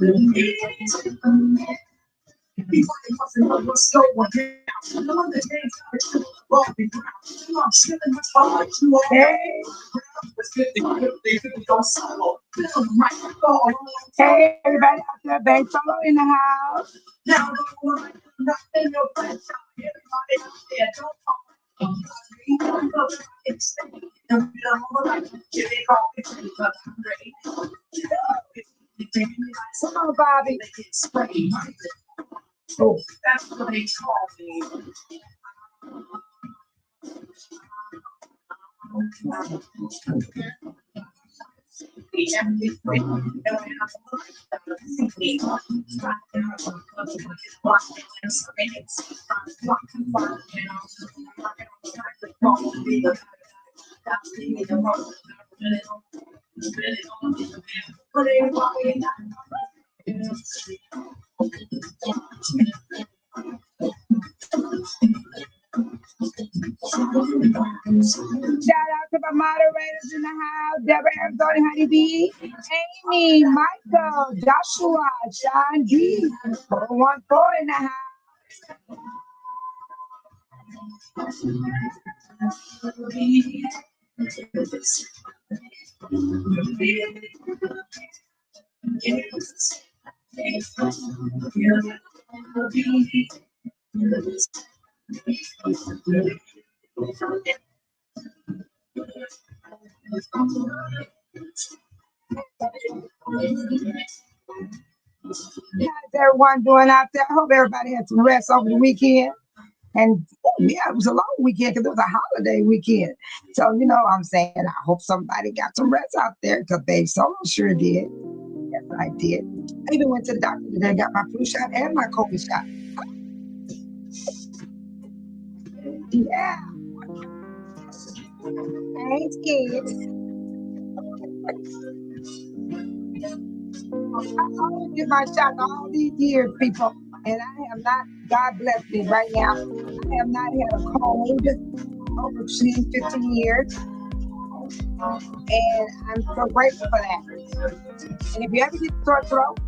Hey, everybody out there, babe, solo in the house. Come on, Bobby. Oh, that's what they call me. Shout out to my moderators in the house, Deborah, Arizona, Honeybee, Amy, Michael, Joshua, Sean G, 414 in the house. How's everyone doing out there? I hope everybody had some rest over the weekend. And yeah, it was a long weekend because it was a holiday weekend. So, you know what I'm saying? I hope somebody got some rest out there because Babe Solo sure did. Yes, I did. I even went to the doctor today, got my flu shot and my COVID shot. Yeah. I ain't scared. I only get my shot all these years, people. And I have not, God bless me right now, I have not had a cold over 15 years. And I'm so grateful for that. And if you ever get sore throat,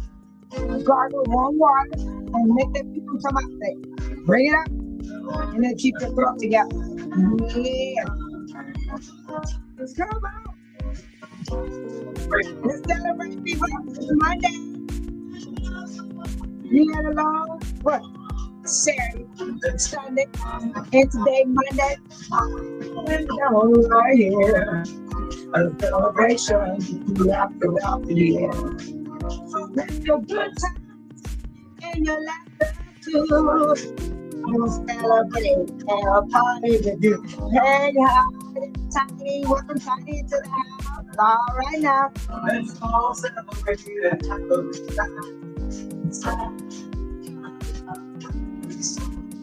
gargle warm water and make that people come out there. Bring it up and then keep your throat together. Yeah. Come on. Let's celebrate, people. It's Monday. You had a long, what? Saturday, Sunday, and today, Monday. And right here. A celebration throughout the year. Let's go good times and your laughter too. We'll celebrate and a party with you. Hey, tiny, welcome tiny to the house. All right now. Let's all celebrate and have a good time.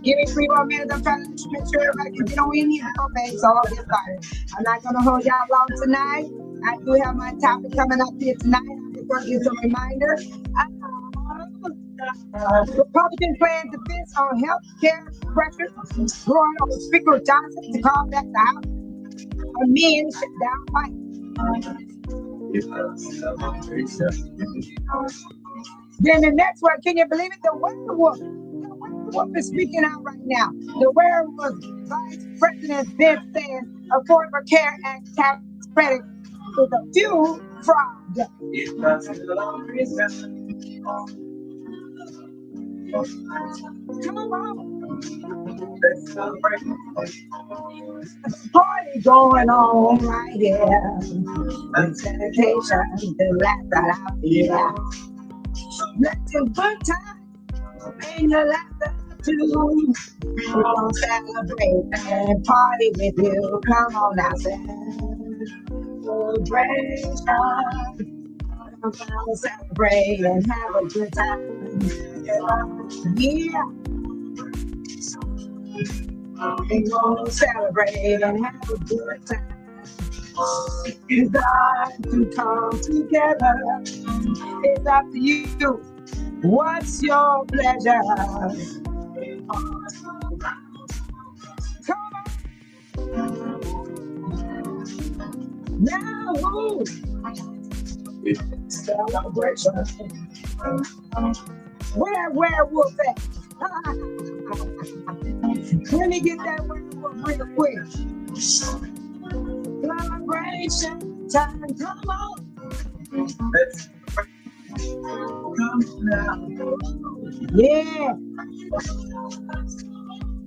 Give me 3 more minutes. I'm trying to make sure everybody can get on in here. Okay, so I'll get started. I'm not going to hold y'all long tonight. I do have my topic coming up here tonight. I'm just going to give some reminders. Republican plans defense on health care pressures growing over Speaker Johnson to call back the House. A men shut down fight. Then the next one, can you believe it? The werewolf is speaking out right now. The werewolf Vice President Vance saying Affordable Care Act tax credit is a fuel fraud. Come on. Party going on right here. Sanitation, the laugh right out here. Let's have a good time and your laughter too. We're gonna celebrate and party with you. Come on now, celebration. We're gonna celebrate and have a good time. Yeah. We're gonna celebrate and have a good time. It's time to come together. It's up to you. What's your pleasure? Come on. Now, Celebration. Where that werewolf at? Let me get that werewolf real quick. Celebration time, come on. Come now. Yeah.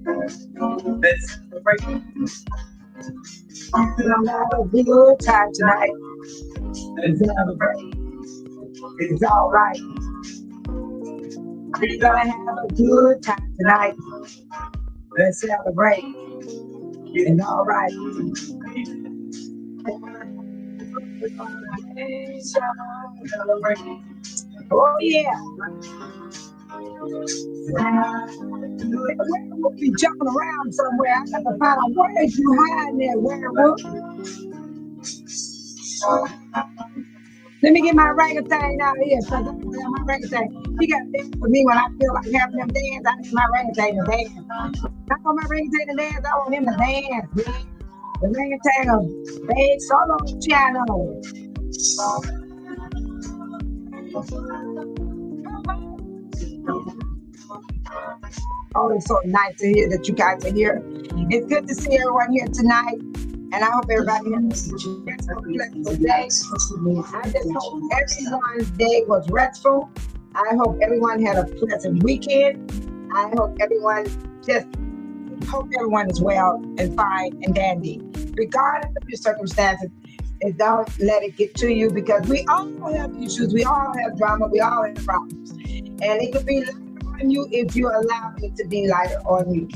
Let's celebrate. We're gonna have a good time tonight. Let's celebrate. It's all right. We're gonna have a good time tonight. Let's celebrate. It's all right. Oh yeah. Werewolf be jumping around somewhere. I got to find out where is you hiding there, werewolf. Let me get my orangutan out here. My orangutan. He got to dance with me when I feel like having them dance. I need my orangutan to dance. I want my orangutan to dance. I want him to dance, man. The orangutan of Big Solo channel. Oh, it's so nice to hear that you guys are here. It's good to see everyone here tonight. And I hope everybody has a blessed day. I just hope everyone's day was restful. I hope everyone had a pleasant weekend. I hope everyone is well and fine and dandy. Regardless of your circumstances, don't let it get to you because we all have issues. We all have drama. We all have problems. And it could be lighter on you if you allow it to be lighter on you.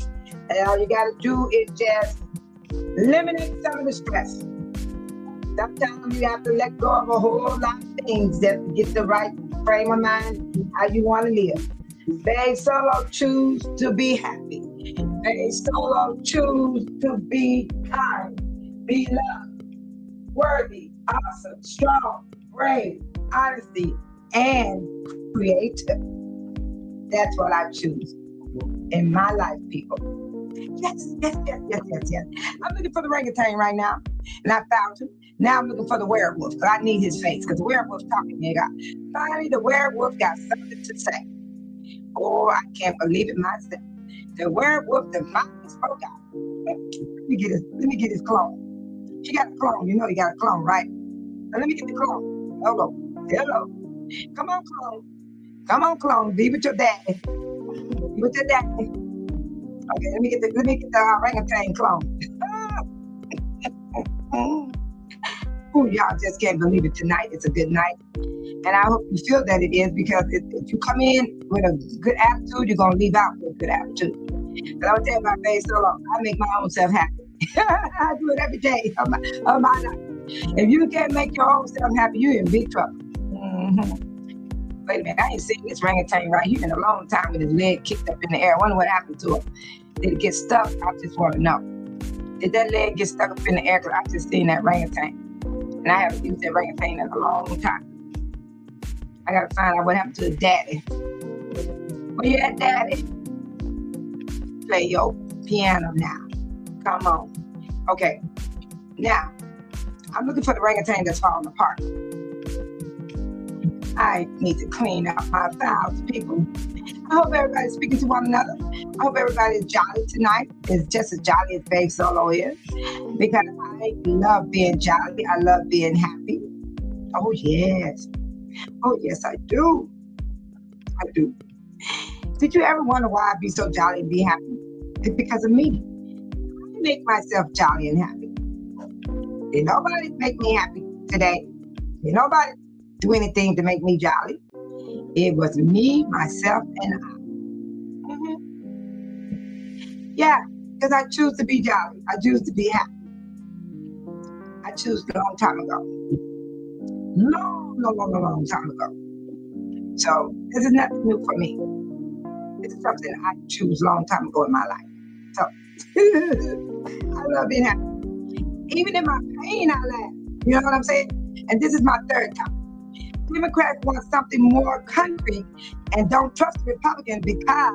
And all you got to do is just eliminate some of the stress. Sometimes you have to let go of a whole lot of things just to get the right frame of mind, how you want to live. They solo choose to be happy. They solo choose to be kind, be loved, worthy, awesome, strong, brave, honesty, and creative. That's what I choose in my life, people. Yes. I'm looking for the orangutan right now, and I found him. Now I'm looking for the werewolf, because I need his face, because the werewolf's talking to me. Finally, the werewolf got something to say. Oh, I can't believe it myself. The werewolf, the mouth spoke out. Let me get his clone. He got a clone. You know he got a clone, right? Now let me get the clone. Hello. Come on, clone. Be with your daddy. Okay, let me get the orangutan clone. Ooh, y'all just can't believe it tonight. It's a good night. And I hope you feel that it is, because if you come in with a good attitude, you're going to leave out with a good attitude. But I'll tell you my face so long. I make my own self happy. I do it every day of my life. If you can't make your own self happy, you're in big trouble. Mm-hmm. Wait a minute, I ain't seen this orangutan right here in a long time with his leg kicked up in the air. I wonder what happened to him. Did it get stuck? I just want to know. Did that leg get stuck up in the air? Because I just seen that orangutan. And I haven't used that orangutan in a long time. I got to find out what happened to his daddy. Where you at, daddy? Play your piano now. Come on. Okay. Now, I'm looking for the orangutan that's falling apart. I need to clean up my files, people. I hope everybody's speaking to one another. I hope everybody is jolly tonight. It's just as jolly as Babe Solo is. Because I love being jolly. I love being happy. Oh, yes. Oh, yes, I do. Did you ever wonder why I be so jolly and be happy? It's because of me. I make myself jolly and happy. Did nobody make me happy today? Did nobody do anything to make me jolly? It was me, myself, and I. Mm-hmm. Yeah, because I choose to be jolly. I choose to be happy. I chose a long time ago. Long time ago. So this is nothing new for me. This is something I choose a long time ago in my life. So I love being happy. Even in my pain, I laugh. You know what I'm saying? And this is my third time. Democrats want something more concrete and don't trust the Republicans because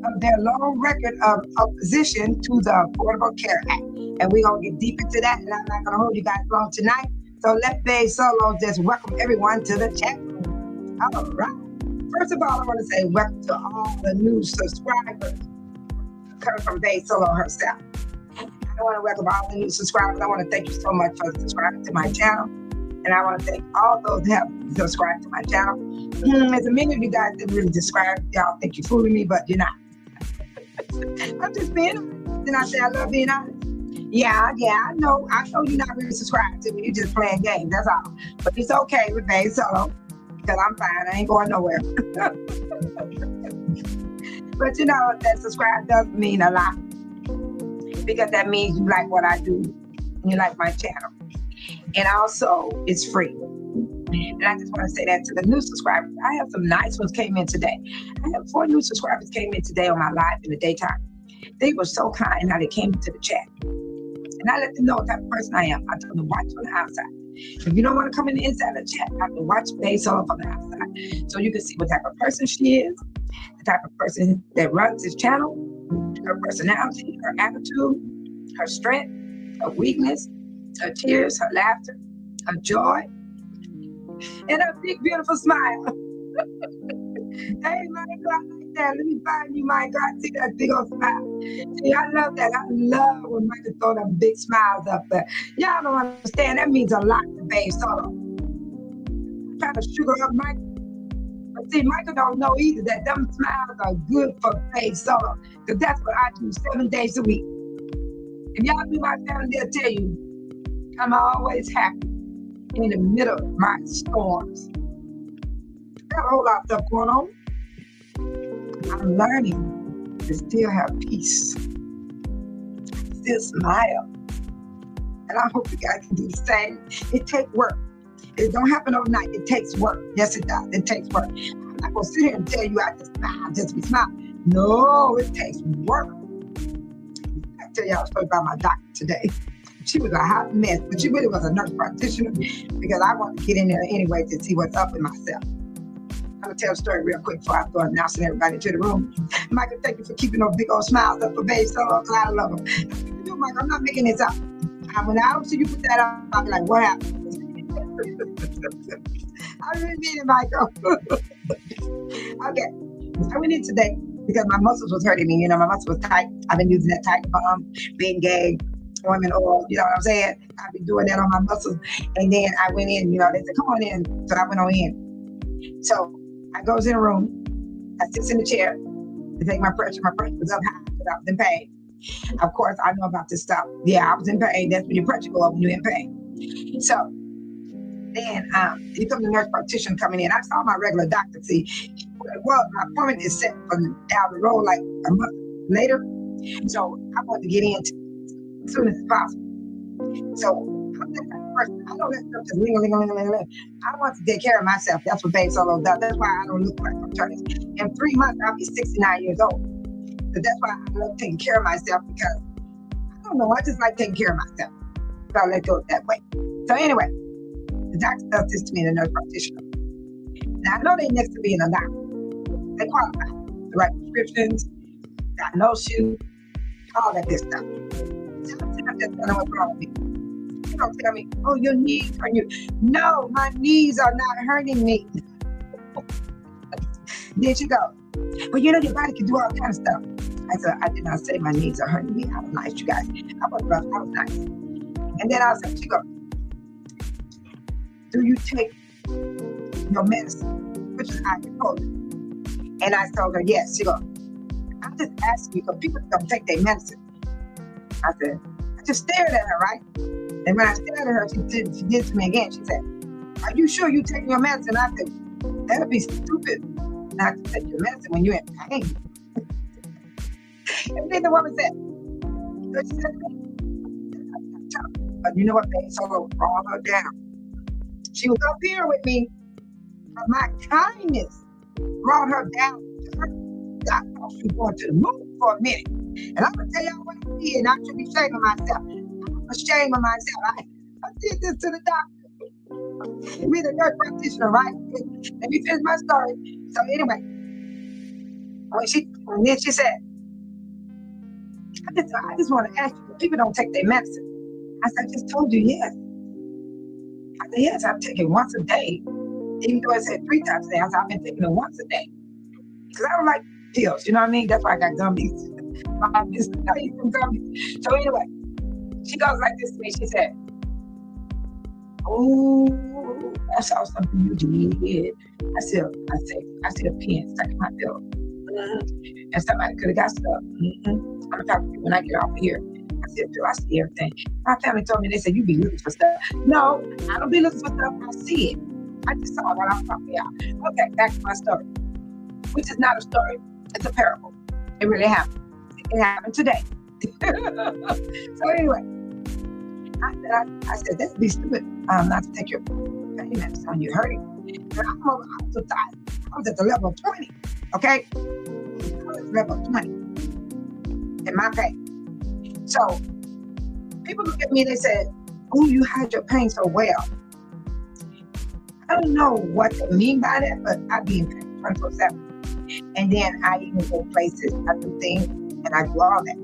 of their long record of opposition to the Affordable Care Act. And we're going to get deep into that, and I'm not going to hold you guys long tonight. So let Bay Solo just welcome everyone to the chat room. All right. First of all, I want to say welcome to all the new subscribers coming from Bay Solo herself. I want to welcome all the new subscribers. I want to thank you so much for subscribing to my channel. And I want to thank all those that have subscribed to my channel. There's a many of you guys that really subscribe. Y'all think you're fooling me, but you're not. I'm just being honest. Did I say I love being honest? Yeah, I know you're not really subscribed to me. You're just playing games, that's all. But it's okay with Bay Solo, because I'm fine. I ain't going nowhere. But you know, that subscribe does mean a lot, because that means you like what I do, and you like my channel. And also, it's free. And I just want to say that to the new subscribers. I have some nice ones came in today. I have 4 new subscribers came in today on my live in the daytime. They were so kind how they came into the chat. And I let them know what type of person I am. I told them, watch from the outside. If you don't want to come in the inside of the chat, I have to watch Bay Solo from the outside. So you can see what type of person she is, the type of person that runs this channel, her personality, her attitude, her strength, her weakness, her tears, her laughter, her joy, and her big, beautiful smile. Hey, Michael, I like that. Let me find you, Michael. I see that big old smile. See, I love that. I love when Michael throw them big smiles up there. Y'all don't understand. That means a lot to Bay Solo. I'm trying to sugar up Michael. But see, Michael don't know either that them smiles are good for Bay Solo, because that's what I do 7 days a week. If y'all knew my family, they'll tell you I'm always happy in the middle of my storms. Got a whole lot of stuff going on. I'm learning to still have peace, still smile. And I hope you guys can do the same. It takes work. It don't happen overnight. It takes work. Yes, it does. It takes work. I'm not going to sit here and tell you I just smile, just be smiling. No, it takes work. I'll tell y'all a story about my doctor today. She was a hot mess, but she really was a nurse practitioner, because I wanted to get in there anyway to see what's up with myself. I'm going to tell a story real quick before I start announcing everybody to the room. Michael, thank you for keeping those big old smiles up for Bay Solo, because I love them. You do, Michael, I'm not making this up. When I don't see you put that up, I'll be like, what happened? I really mean it, Michael. Okay, I went in today because my muscles was hurting me. You know, my muscles was tight. I've been using that tight bum, being gay, women oil, you know what I'm saying? I've been doing that on my muscles. And then I went in, you know, they said, come on in. So I went on in. So I goes in a room, I sits in the chair to take my pressure. My pressure was up high because I was in pain. Of course, I know about this stuff. Yeah, I was in pain. That's when your pressure go up when you're in pain. So then here comes the nurse practitioner coming in. I saw my regular doctor. See, well, my appointment is set for down the road like a month later. So I want to get in as soon as possible. So I'm that kind of person. I don't let stuff just ling. I want to take care of myself. That's what Bay Solo does. That's why I don't look like I'm turning. In 3 months, I'll be 69 years old. So that's why I love taking care of myself, because I don't know, I just like taking care of myself. So I let go that way. So anyway, the doctor does this to me, the nurse practitioner. Now I know they next to being a doctor. They qualify to write prescriptions, diagnose you, all that good stuff. I'm just telling what's wrong with me. She don't tell me, oh, your knees hurt you. No, my knees are not hurting me. Then she goes, well, you know, your body can do all kinds of stuff. I said, I did not say my knees are hurting me. I was nice, you guys. I was rough, I was nice. And then I was like, she goes, do you take your medicine? Which is ibuprofen. And I told her, yes. She goes, I'm just asking you, because people don't take their medicine. I said, I just stared at her, right? And when I stared at her, she did to me again. She said, are you sure you're taking your medicine? I said, that'd be stupid not to take your medicine when you're in pain. And then the woman said, so she said to me, but you know what, Bay Solo brought her down. She was up here with me, but my kindness brought her down to her. I thought she was going to the moon for a minute. And I'm going to tell y'all what I did, and I should be ashamed of myself. I'm ashamed of myself. I did this to the doctor. Me, the nurse practitioner, right? Let me finish my story. So anyway, when then she said, I just want to ask you, people don't take their medicine. I said, I just told you yes. I said, yes, I'm taking it once a day. Even though it said 3 times a day, I said, I've been taking it once a day. Because I don't like pills, you know what I mean? That's why I got gummies. I eat some gummies. So anyway, she goes like this to me. She said, oh, I saw something you did. I see a pen stuck in my bill. And somebody could have got stuff. I'm gonna talk to you when I get off of here. I said, Bill, I see everything. My family told me, they said, you be looking for stuff. No, I don't be looking for stuff. I see it. I just saw it while I was talking out. Okay, back to my story, which is not a story. It's a parable. It really happened. It happened today. So anyway, I said, that'd be stupid not to take your pain medicine when you're hurting. And I was at the level of 20, okay? I was at level of 20 in my pain. So people look at me and they said, oh, you hide your pain so well. I don't know what they mean by that, but I be in pain 24/7. And then I even go places, I do things, and I do all that.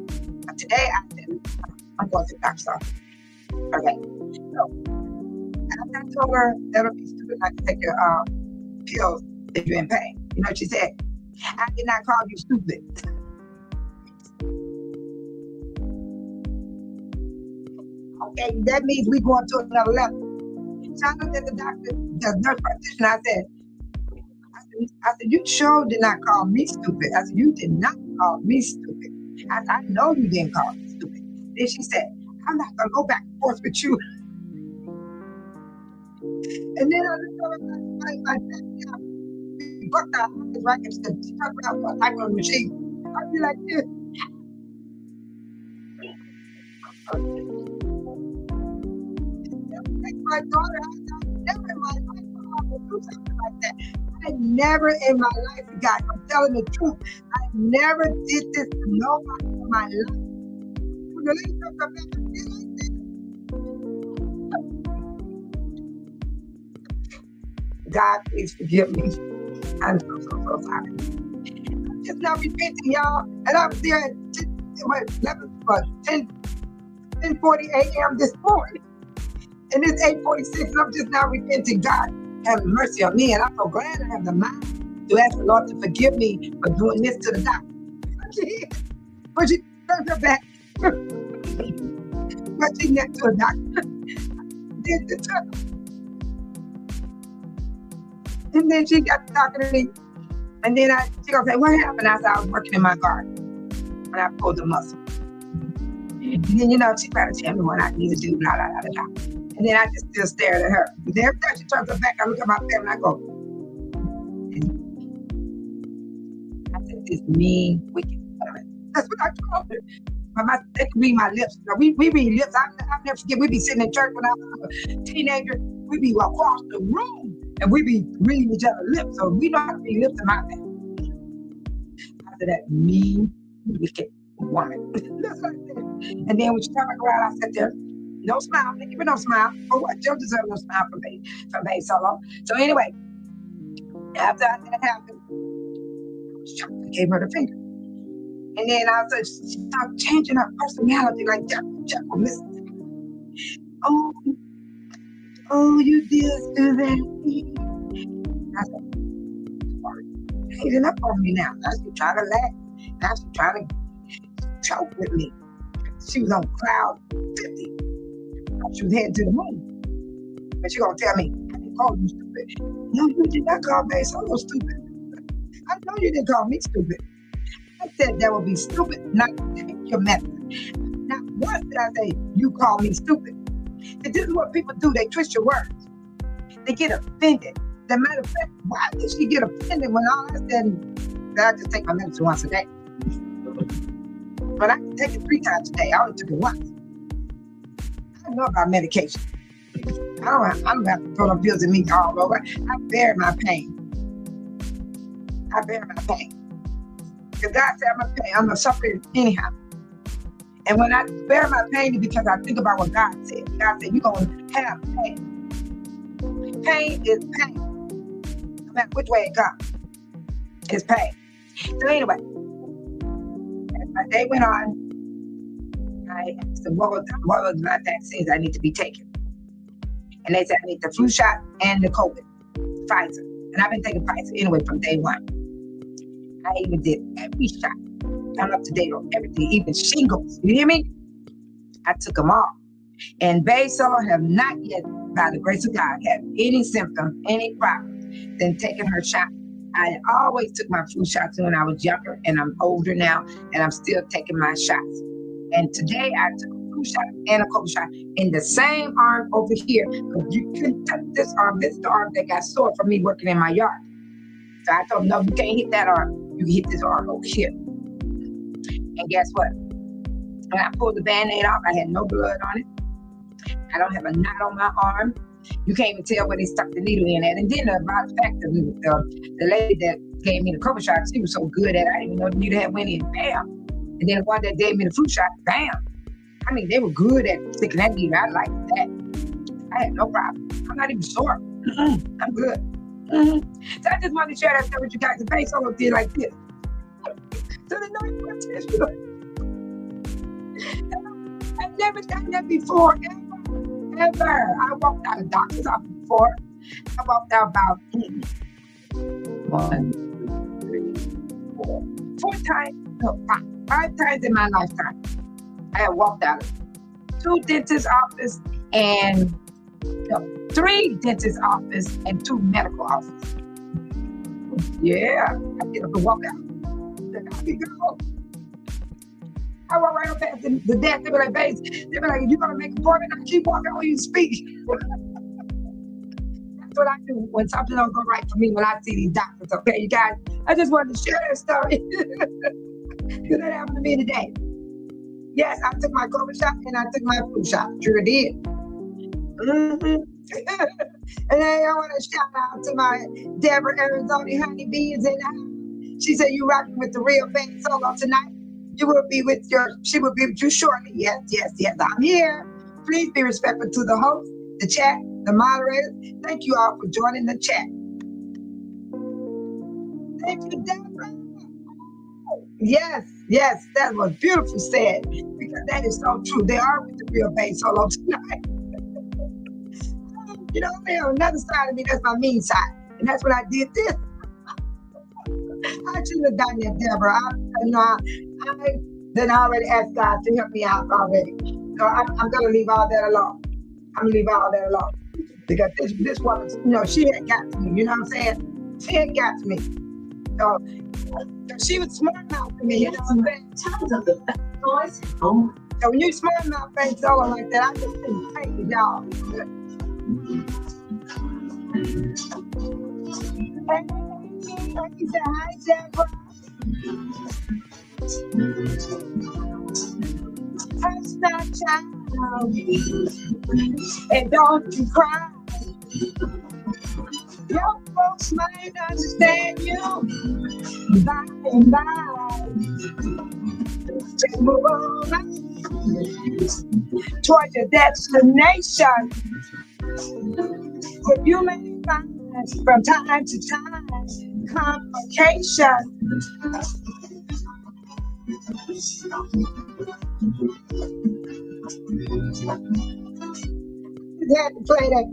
But today I'm going to the doctor's office. Okay. So I told her that it'll be stupid not to take your pills if you're in pain. You know what she said? I did not call you stupid. Okay, that means we going to another level. So I looked at the doctor, the nurse practitioner, I said, you sure did not call me stupid. I said, you did not call me stupid. I said, I know you didn't call me stupid. Then she said, I'm not going to go back and forth with you. And then I looked over my we bucked our eyes right next to she talked about typing on the machine. I'd be like this. My daughter, I never in my life would do something like that. I never in my life, guys, I'm telling the truth. I never did this to nobody in my life. The lady took her back and did like this. God, please forgive me. I'm so sorry. I'm just now repenting, y'all. And I was there at 10:40 a.m. this morning. And it's 8:46, and I'm just now repenting. God, have mercy on me. And I'm so glad I have the mind to ask the Lord to forgive me for doing this to the doctor. But she turned her back. But she next to a doctor. Did the touch. And then she got talking to me. And then she gonna say, what happened? I said, I was working in my garden. And I pulled the muscle. And then, she tried to tell me what I need to do, blah, blah, blah, blah. And then I just still stared at her. But every time she turns her back, I look at my family and I go, I said, this mean, wicked woman. That's what I told her. But they can read my lips. We read lips. I'll never forget, we be sitting in church when I was a teenager. We be across the room and we be reading each other's lips. So we know how to read lips in my family. I said, that mean, wicked woman. That's what I said. And then when she turned back around, I sat there. No smile, they give her no smile. For what? You don't deserve no smile from me so long. So anyway, after that happened, I was shocked. I gave her the finger. And then she started changing her personality like Jack was Oh, you did do that. I said, sorry. Hating up on me now. Now she's trying to laugh. Now she's trying to choke with me. She was on cloud 50. She was heading to the moon. But she gonna tell me, I didn't call you stupid. No, you did not call me so stupid. I know you didn't call me stupid. I said that would be stupid not to take your medicine. Not once did I say, you call me stupid. And this is what people do, they twist your words. They get offended. As a matter of fact, why did she get offended when all I said that I just take my medicine once a day? But I can take it 3 times a day. I only took it once. I know about medication. I don't have to throw them pills in me all over. I bear my pain. Because God said I'm a sufferer anyhow. And when I bear my pain, it's because I think about what God said. God said, you're going to have pain. Pain is pain. No matter which way it comes, it's pain. So anyway, as my day went on, I asked them what was my vaccines I need to be taking. And they said I need the flu shot and the COVID, Pfizer. And I've been taking Pfizer anyway from day one. I even did every shot. I'm up to date on everything, even shingles. You hear me? I took them all. And BEACSE have not yet, by the grace of God, had any symptom, any problem, than taking her shot. I always took my flu shots when I was younger, and I'm older now, and I'm still taking my shots. And today I took a flu shot and a COVID shot in the same arm over here. Because you couldn't touch this arm. This is the arm that got sore from me working in my yard. So I told them, no, you can't hit that arm. You can hit this arm over here. And guess what? When I pulled the Band-Aid off, I had no blood on it. I don't have a knot on my arm. You can't even tell where they stuck the needle in at. And then about the fact that the lady that gave me the COVID shot, she was so good at it, I didn't even know the needle had went in. Bam. And then the one that gave me the flu shot, bam. I mean, they were good at sticking that needle. I liked that. I had no problem. I'm not even sore. I'm good. So I just wanted to share that stuff with you guys. The BEACSE solo did like this. So they know you tissue. I've never done that before, ever. I walked out of doctor's office before. I walked out about 5 times in my lifetime. I had walked out of 2 dentist offices and 3 dentist offices and 2 medical offices. Yeah, I get up and walk out. I walk right up past the desk. They be like, BEACSE. They be like, if you're going to make an appointment, I keep walking when you speak. That's what I do when something don't go right for me when I see these doctors. Okay, you guys, I just wanted to share that story. Because that happened to me today. Yes, I took my COVID shot and I took my flu shot. Sure did. And then I want to shout out to my Deborah Arizona honeybees. And she said, you rocking with the real BEACSE solo tonight. She will be with you shortly. Yes, yes, yes, I'm here. Please be respectful to the host, the chat, the moderators. Thank you all for joining the chat. Thank you, Deborah. Yes, yes, that was beautifully said. Because that is so true. They are with the real BEACSE solo tonight. You know, they have another side of me, that's my mean side. And that's when I did this. I shouldn't have done that, Deborah. I then already asked God to help me out already. So I'm going to leave all that alone. I'm going to leave all that alone. Because this woman, you know, she had got to me. You know what I'm saying? She had got to me. So she was smart mouth to me. You know what I'm saying? So when you smart mouth BEACSE solo like that, I just couldn't take it, y'all. He said, hi, Deborah. Touch that child and don't you cry. Your folks might understand you by and by. Just move on toward your destination. If you may find from time to time complications. Had to play that.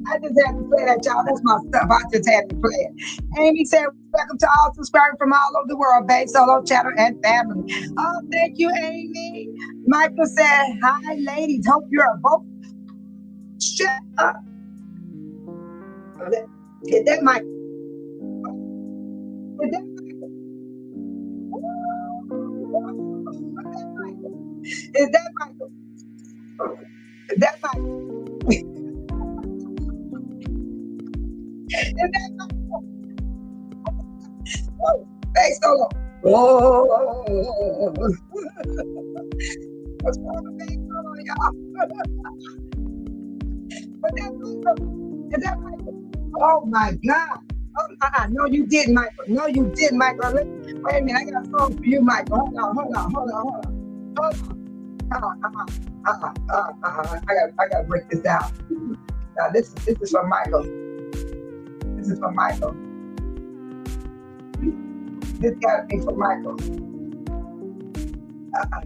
I just had to play that, y'all. That's my stuff. I just had to play it. Amy said, welcome to all subscribers from all over the world, BEACSE solo, chatter, and family. Oh, thank you, Amy. Michael said, hi, ladies. Hope you're both. Shut up. Get that mic. Get that mic. Is that Michael? Is that Michael? Is that Michael? Oh, BEACSE solo. Oh. What's going on, BEACSE solo, y'all? But that's Michael. Is that Michael? Oh my God. Oh, no, you didn't, Michael. No, you didn't, Michael. Wait a minute. I got a song for you, Michael. Hold on. I gotta break this down. Now this is for Michael. This is for Michael. This gotta be for Michael.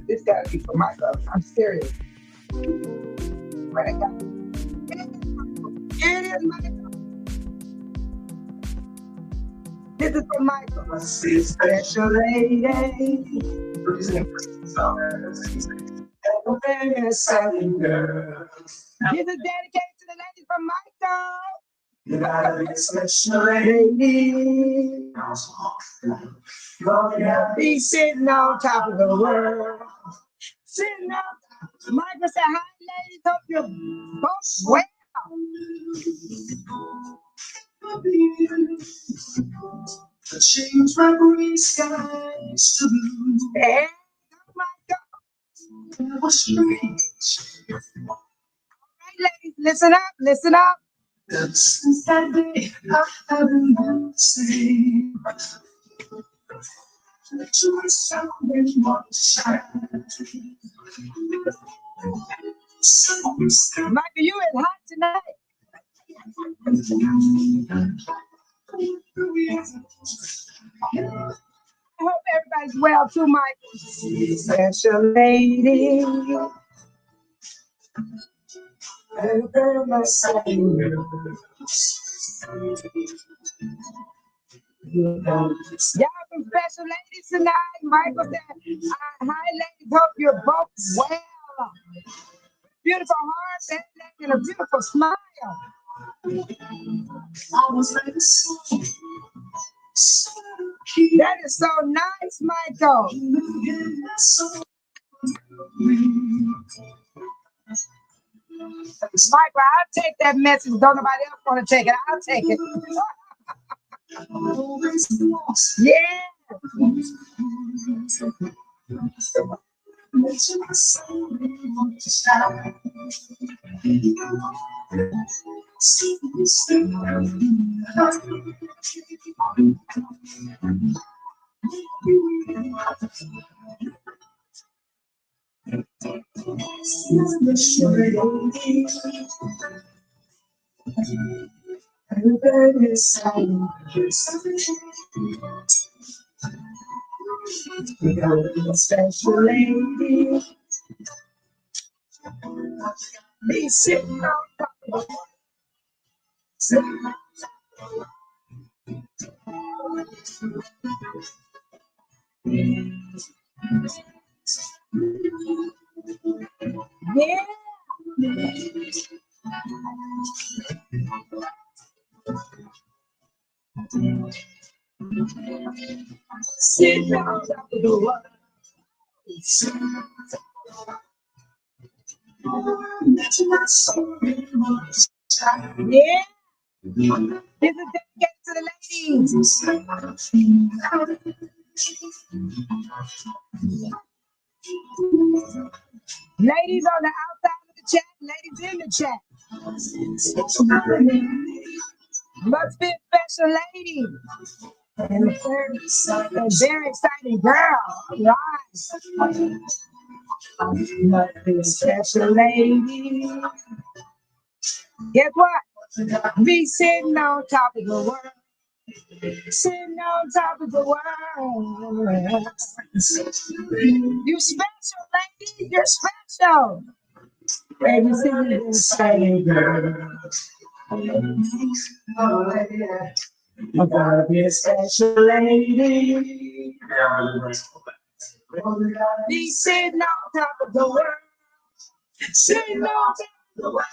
This gotta be for Michael. I'm serious. Where they got? Here it is, Michael. This is for Michael. Special lady. This is dedicated to the ladies from Michael. You gotta be a special lady. Be sitting on top of the world. Sitting up. Michael said, hi, ladies. Hope you're both well. Change my gray skies to blue. Hey, oh my God. That was strange. All right, ladies, listen up, listen up. Since that day, I haven't been the same. To myself and want to shine. Michael, you is hot tonight. I hope everybody's well too, Michael. Special lady. Y'all some special ladies tonight. Michael said, hi ladies, hope you're both well. Beautiful heart and a beautiful smile. That is so nice, Michael. Michael, I'll take that message. Don't nobody else want to take it. I'll take it. Yeah. Special lady. Be sitting on top of yeah. Sitting on top of the world. Yeah. This is dedicated to the ladies. Ladies on the outside of the chat, ladies in the chat. Must be a special lady. And a very exciting girl. Right. Must be a special lady. Guess what? Be sitting on top of the world. Sitting on top of the world. You special, lady. You're special. Baby, sitting inside, girl. Oh, yeah. I'm gonna be a special lady. Be sitting on top of the world. Sitting on top of the world.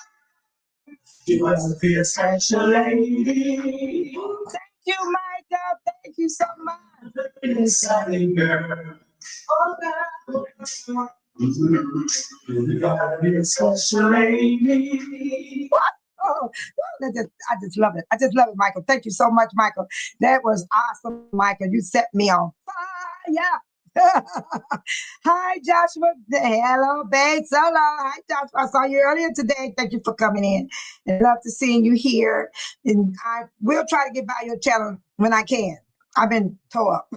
You must be a special lady. Thank you, Micah. Thank you so much. Inside, girl. Oh, God. You gotta be a special lady. What? Oh, I just love it. I just love it, Michael. Thank you so much, Michael. That was awesome, Michael. You set me on fire. Hi, Joshua. Hello, babe. Solo. Hi, Joshua. I saw you earlier today. Thank you for coming in. I love to seeing you here. And I will try to get by your channel when I can. I've been tore up.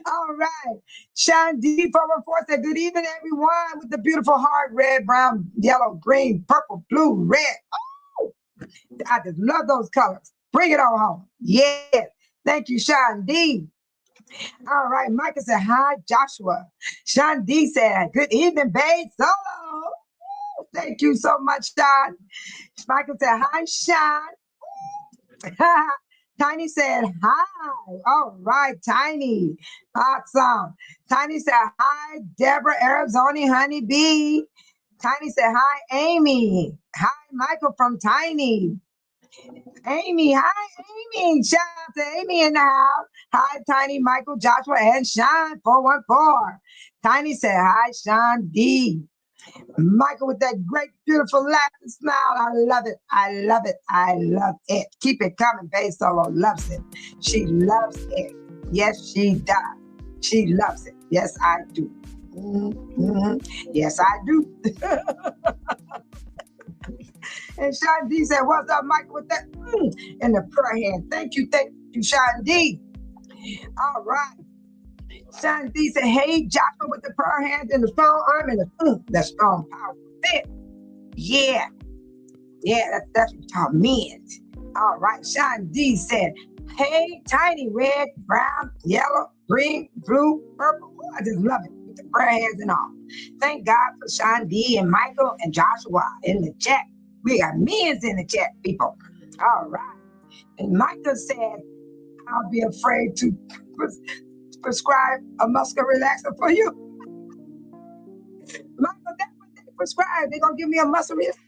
All right. Sean D 414 said, good evening, everyone, with the beautiful heart, red, brown, yellow, green, purple, blue, red. Oh, I just love those colors. Bring it on home. Yes. Thank you, Sean D. All right. Micah said, hi, Joshua. Sean D said, good evening, babe. Solo. Thank you so much, Sean. Michael said, hi, Sean. Tiny said, hi. All right, Tiny. Awesome. Tiny said, hi, Deborah, Arizona, Honey Bee. Tiny said, hi, Amy. Hi, Michael from Tiny. Amy, hi, Amy. Shout out to Amy in the house. Hi, Tiny, Michael, Joshua, and Sean 414. Tiny said, hi, Sean D. Michael with that great, beautiful laugh and smile. I love it. I love it. I love it. Keep it coming. Bass Solo loves it. She loves it. Yes, she does. She loves it. Yes, I do. Yes, I do. And Sean D said, what's up, Michael, with that in the prayer hand. Thank you, Sean D. All right. Sean D said, hey, Joshua with the prayer hands and the strong arm and the strong power fit. Yeah. Yeah, that's what y'all meant. All right. Sean D said, hey, Tiny, red, brown, yellow, green, blue, purple. Ooh, I just love it with the prayer hands and all. Thank God for Sean D and Michael and Joshua in the chat. We got millions in the chat, people. All right. And Michael said, I'll be afraid to prescribe a muscle relaxer for you. Michael, that's what they prescribe. They're going to give me a muscle relaxer.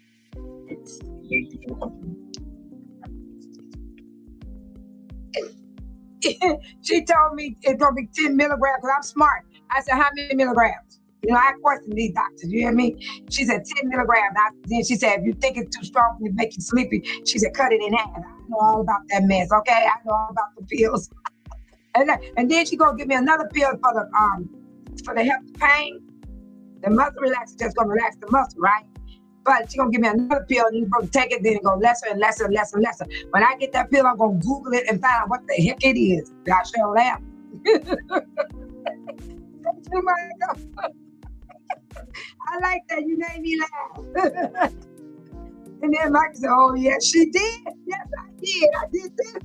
She told me it's going to be 10 milligrams because I'm smart. I said, how many milligrams? You know, I question these doctors, you hear me? She said 10 milligrams. Then she said, if you think it's too strong and it make you sleepy, she said, cut it in half. I know all about that mess, okay? I know all about the pills. And then she gonna give me another pill for the help pain. The muscle relaxer just gonna relax the muscle, right? But she gonna give me another pill, and you're gonna take it, then it go lesser and lesser and lesser and lesser. When I get that pill, I'm gonna Google it and find out what the heck it is. I shall laugh. I like that. You made me laugh. And then Michael said, oh, yes, she did. Yes, I did. I did this.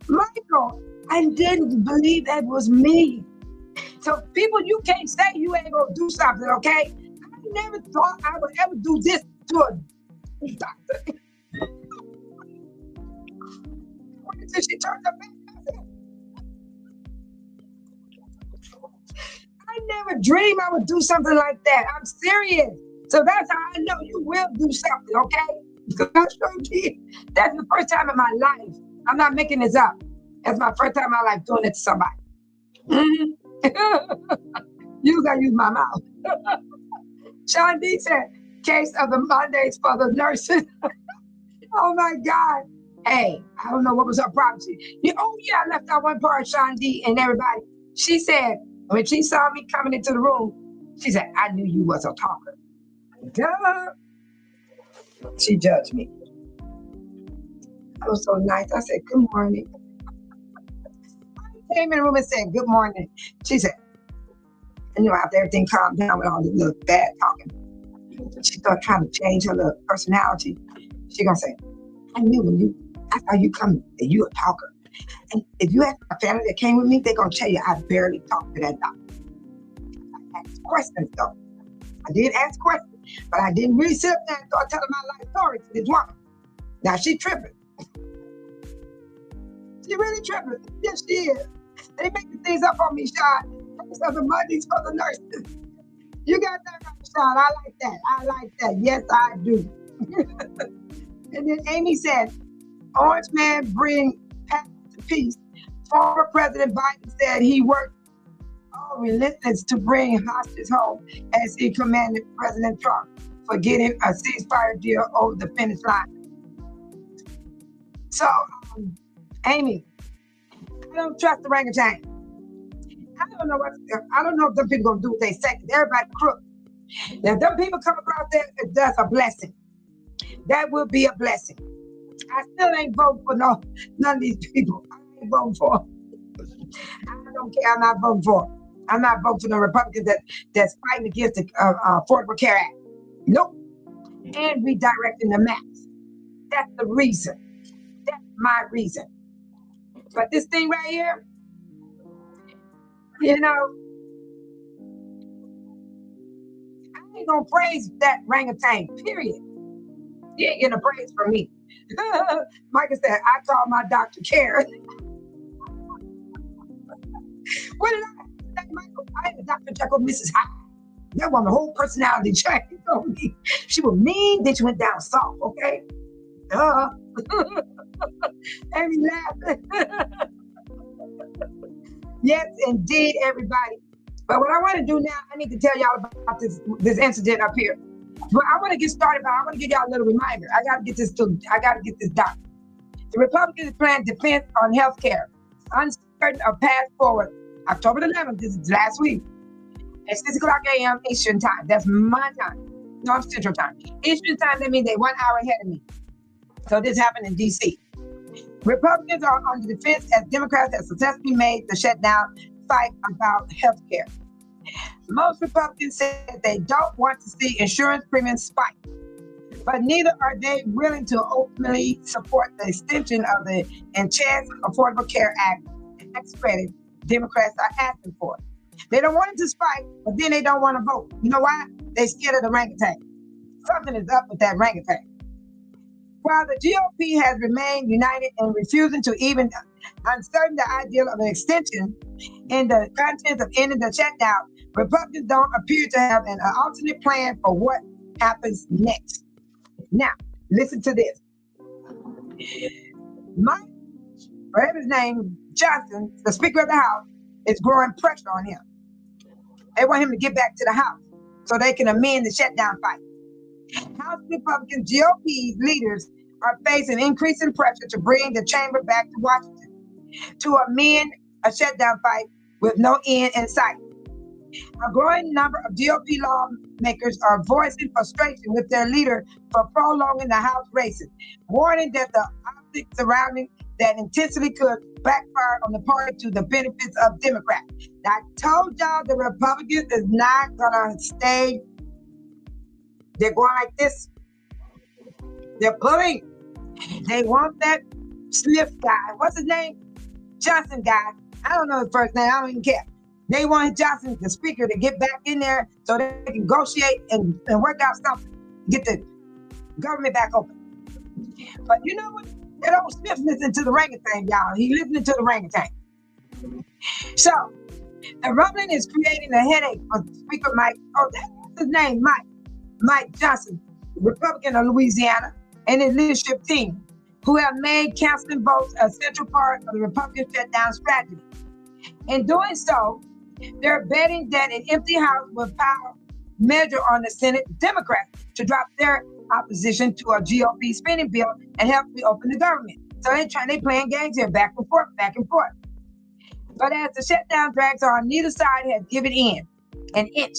Michael, I didn't believe that was me. So people, you can't say you ain't gonna do something, okay? I never thought I would ever do this to a doctor. Until she turned her back. I never dreamed I would do something like that. I'm serious. So that's how I know you will do something, okay? Because I showed you. That's the first time in my life. I'm not making this up. That's my first time in my life doing it to somebody. You gotta use my mouth. Sean D said, case of the Mondays for the nurses. Oh my God. Hey, I don't know what was her problem. I left out one part, Sean D and everybody. She said, when she saw me coming into the room, she said, I knew you was a talker. Duh. She judged me. I was so nice. I said, good morning. I came in the room and said, good morning. She said, after everything calmed down with all this little bad talking, she started trying to change her little personality. She gonna say, I knew I saw you coming, and you a talker. And if you have a family that came with me, they're gonna tell you I barely talked to that doctor. I asked questions though. I did ask questions, but I didn't really sit up there and start telling my life story to this woman. Now she tripping. She really tripping. Yes, she is. They making things up on me, Sean. So the money's for the nurses. You got that right, Sean. I like that. I like that. Yes, I do. And then Amy said, Orange man bring path to peace. Former President Biden said he worked all relentless to bring hostages home as he commanded President Trump for getting a ceasefire deal over the finish line. So, Amy, I don't trust the orangutan. I don't know if them people gonna do what they say. Everybody crook. Now, if them people come across there, that's a blessing. That will be a blessing. I still ain't voting for none of these people. I ain't voting for them. I don't care. I'm not voting for them. I'm not voting for the Republicans that's fighting against the Affordable Care Act. Nope. And redirecting the maps. That's the reason. That's my reason. But this thing right here, ain't gonna praise that orangutan, period. He ain't getting a praise from me. Micah said, I call my Dr. Karen. What did I say, Michael? I ain't a Dr. Jekyll, Mrs. Hyde. That woman, whole personality changed on me. She was mean, then she went down soft, okay? Duh. Amy laughing. Yes, indeed, everybody. But what I want to do now, I need to tell y'all about this incident up here. But I want to get started, but I want to give y'all a little reminder. I got to get this done. The Republicans plan defense on health care. Uncertain of path forward. October the 11th, this is last week. At 6 o'clock a.m. Eastern time. That's my time. No, I'm Central time. Eastern time, that means they're 1 hour ahead of me. So this happened in D.C. Republicans are on the defense as Democrats have successfully made the shutdown fight about health care. Most Republicans said they don't want to see insurance premiums spike, but neither are they willing to openly support the extension of the enhanced Affordable Care Act tax credit Democrats are asking for. They don't want it to spike, but then they don't want to vote. You know why? They're scared of the orangutan. Something is up with that orangutan. While the GOP has remained united in refusing to even uncertain the idea of an extension in the contents of ending the shutdown, Republicans don't appear to have an alternate plan for what happens next. Now, listen to this. Mike, whatever his name, Johnson, the Speaker of the House, is growing pressure on him. They want him to get back to the House so they can amend the shutdown fight. House Republicans, GOP leaders are facing increasing pressure to bring the chamber back to Washington to amend a shutdown fight with no end in sight. A growing number of GOP lawmakers are voicing frustration with their leader for prolonging the House races, warning that the optics surrounding that intensity could backfire on the party to the benefits of Democrats. Now, I told y'all the Republicans is not gonna stay. They're going like this. They're pulling. They want that Smith guy. What's his name? Johnson guy. I don't know his first name. I don't even care. They want Johnson, the Speaker, to get back in there so they can negotiate and work out something. Get the government back open. But you know what? That old Smith listening to the orangutan, y'all. He listening to the orangutan. So, the rumbling is creating a headache for Speaker Mike. Oh, that's his name, Mike. Mike Johnson, Republican of Louisiana, and his leadership team, who have made canceling votes a central part of the Republican shutdown strategy. In doing so, they're betting that an empty House will power measure on the Senate Democrats to drop their opposition to a GOP spending bill and help reopen the government. So they playing games here, back and forth, back and forth. But as the shutdown drags on, neither side has given in an inch,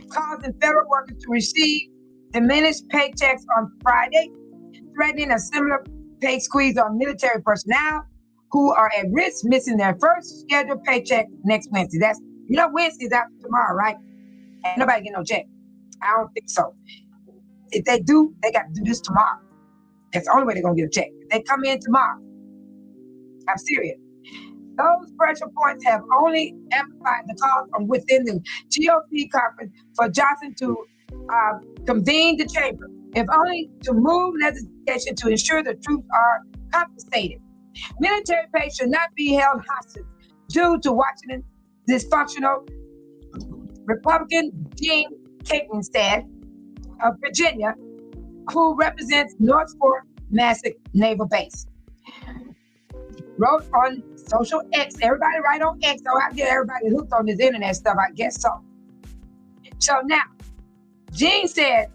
causing federal workers to receive diminished paychecks on Friday, threatening a similar pay squeeze on military personnel who are at risk missing their first scheduled paycheck next Wednesday. That's, Wednesday's after tomorrow, right? Ain't nobody get no check. I don't think so. If they do, they got to do this tomorrow. That's the only way they're going to get a check. If they come in tomorrow, I'm serious. Those pressure points have only amplified the call from within the GOP conference for Johnson to convene the chamber, if only to move legislation to ensure the troops are compensated. Military pay should not be held hostage due to Washington's dysfunctional Republican Gene Capenstead of Virginia, who represents North Fork Massic Naval Base, wrote on social X. Everybody write on X, so I get everybody hooked on this internet stuff, I guess so. So now, Jean said,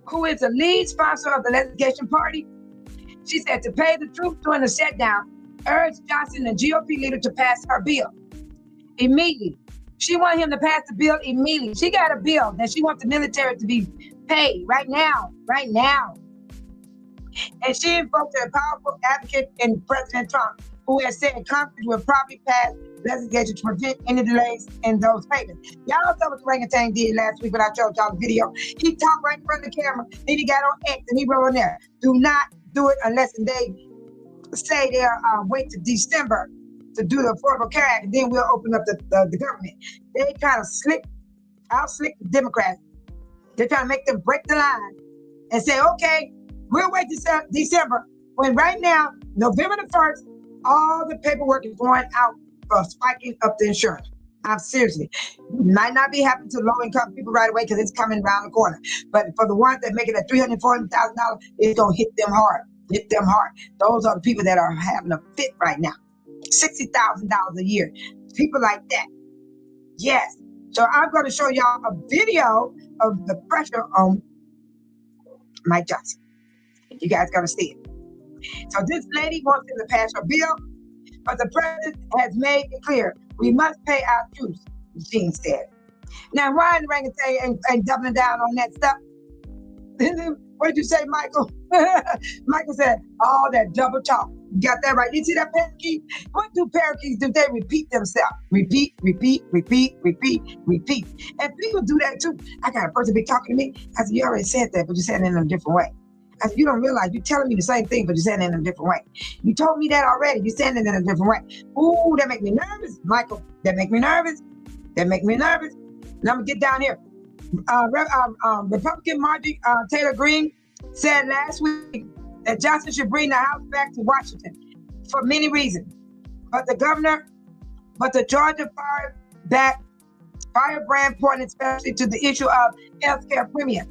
who is the lead sponsor of the legislation party, she said to pay the troops during the shutdown, urged Johnson, the GOP leader, to pass her bill immediately. She wanted him to pass the bill immediately. She got a bill that she wants the military to be paid right now. And she invoked a powerful advocate in President Trump, who has said Congress will probably pass legislation to prevent any delays in those payments. Y'all saw what the orangutan did last week when I showed y'all the video. He talked right in front of the camera, then he got on X and he wrote on there, do not do it unless they say they'll wait to December to do the Affordable Care Act, and then we'll open up the government. They kind of slipped Out-slick the Democrats. They're trying to make them break the line and say, okay, we'll wait December, when right now, November the 1st, all the paperwork is going out for spiking up the insurance. I'm seriously, might not be happening to low-income people right away because it's coming around the corner. But for the ones that make it at $340,000, it's gonna hit them hard. Hit them hard. Those are the people that are having a fit right now. $60,000 a year. People like that. Yes. So I'm going to show y'all a video of the pressure on Mike Johnson. You guys got to see it. So this lady wants him to pass her bill, but the president has made it clear we must pay our troops, Gene said. Now, Ryan Rangatay ain't doubling down on that stuff. What did you say, Michael? Michael said, all that double talk. You got that right. You see that parakeet? What do parakeets do? They repeat themselves. Repeat, repeat, repeat, repeat, repeat. And people do that too. I got a person be talking to me. I said, you already said that, but you said it in a different way. I said, you don't realize you're telling me the same thing, but you're saying it in a different way. You told me that already. You're saying it in a different way. Ooh, that make me nervous, Michael. That make me nervous. That make me nervous. Now I'm gonna get down here. Republican Marjorie Taylor Greene said last week that Johnson should bring the House back to Washington for many reasons. But the Georgia firebrand pointed especially to the issue of healthcare premiums,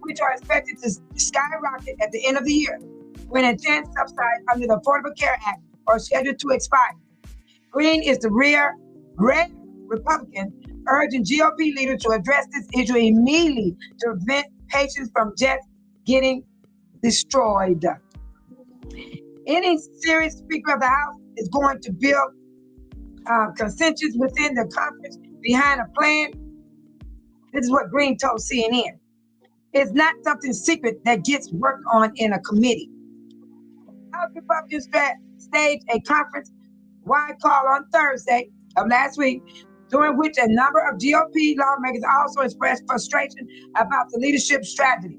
which are expected to skyrocket at the end of the year when intense subsidies under the Affordable Care Act are scheduled to expire. Greene is the rare Republican urging GOP leaders to address this issue immediately to prevent patients from just getting destroyed. Any serious Speaker of the House is going to build consensus within the conference behind a plan. This is what Greene told CNN. It's not something secret that gets worked on in a committee. House Republicans staged a conference-wide call on Thursday of last week, during which a number of GOP lawmakers also expressed frustration about the leadership strategy,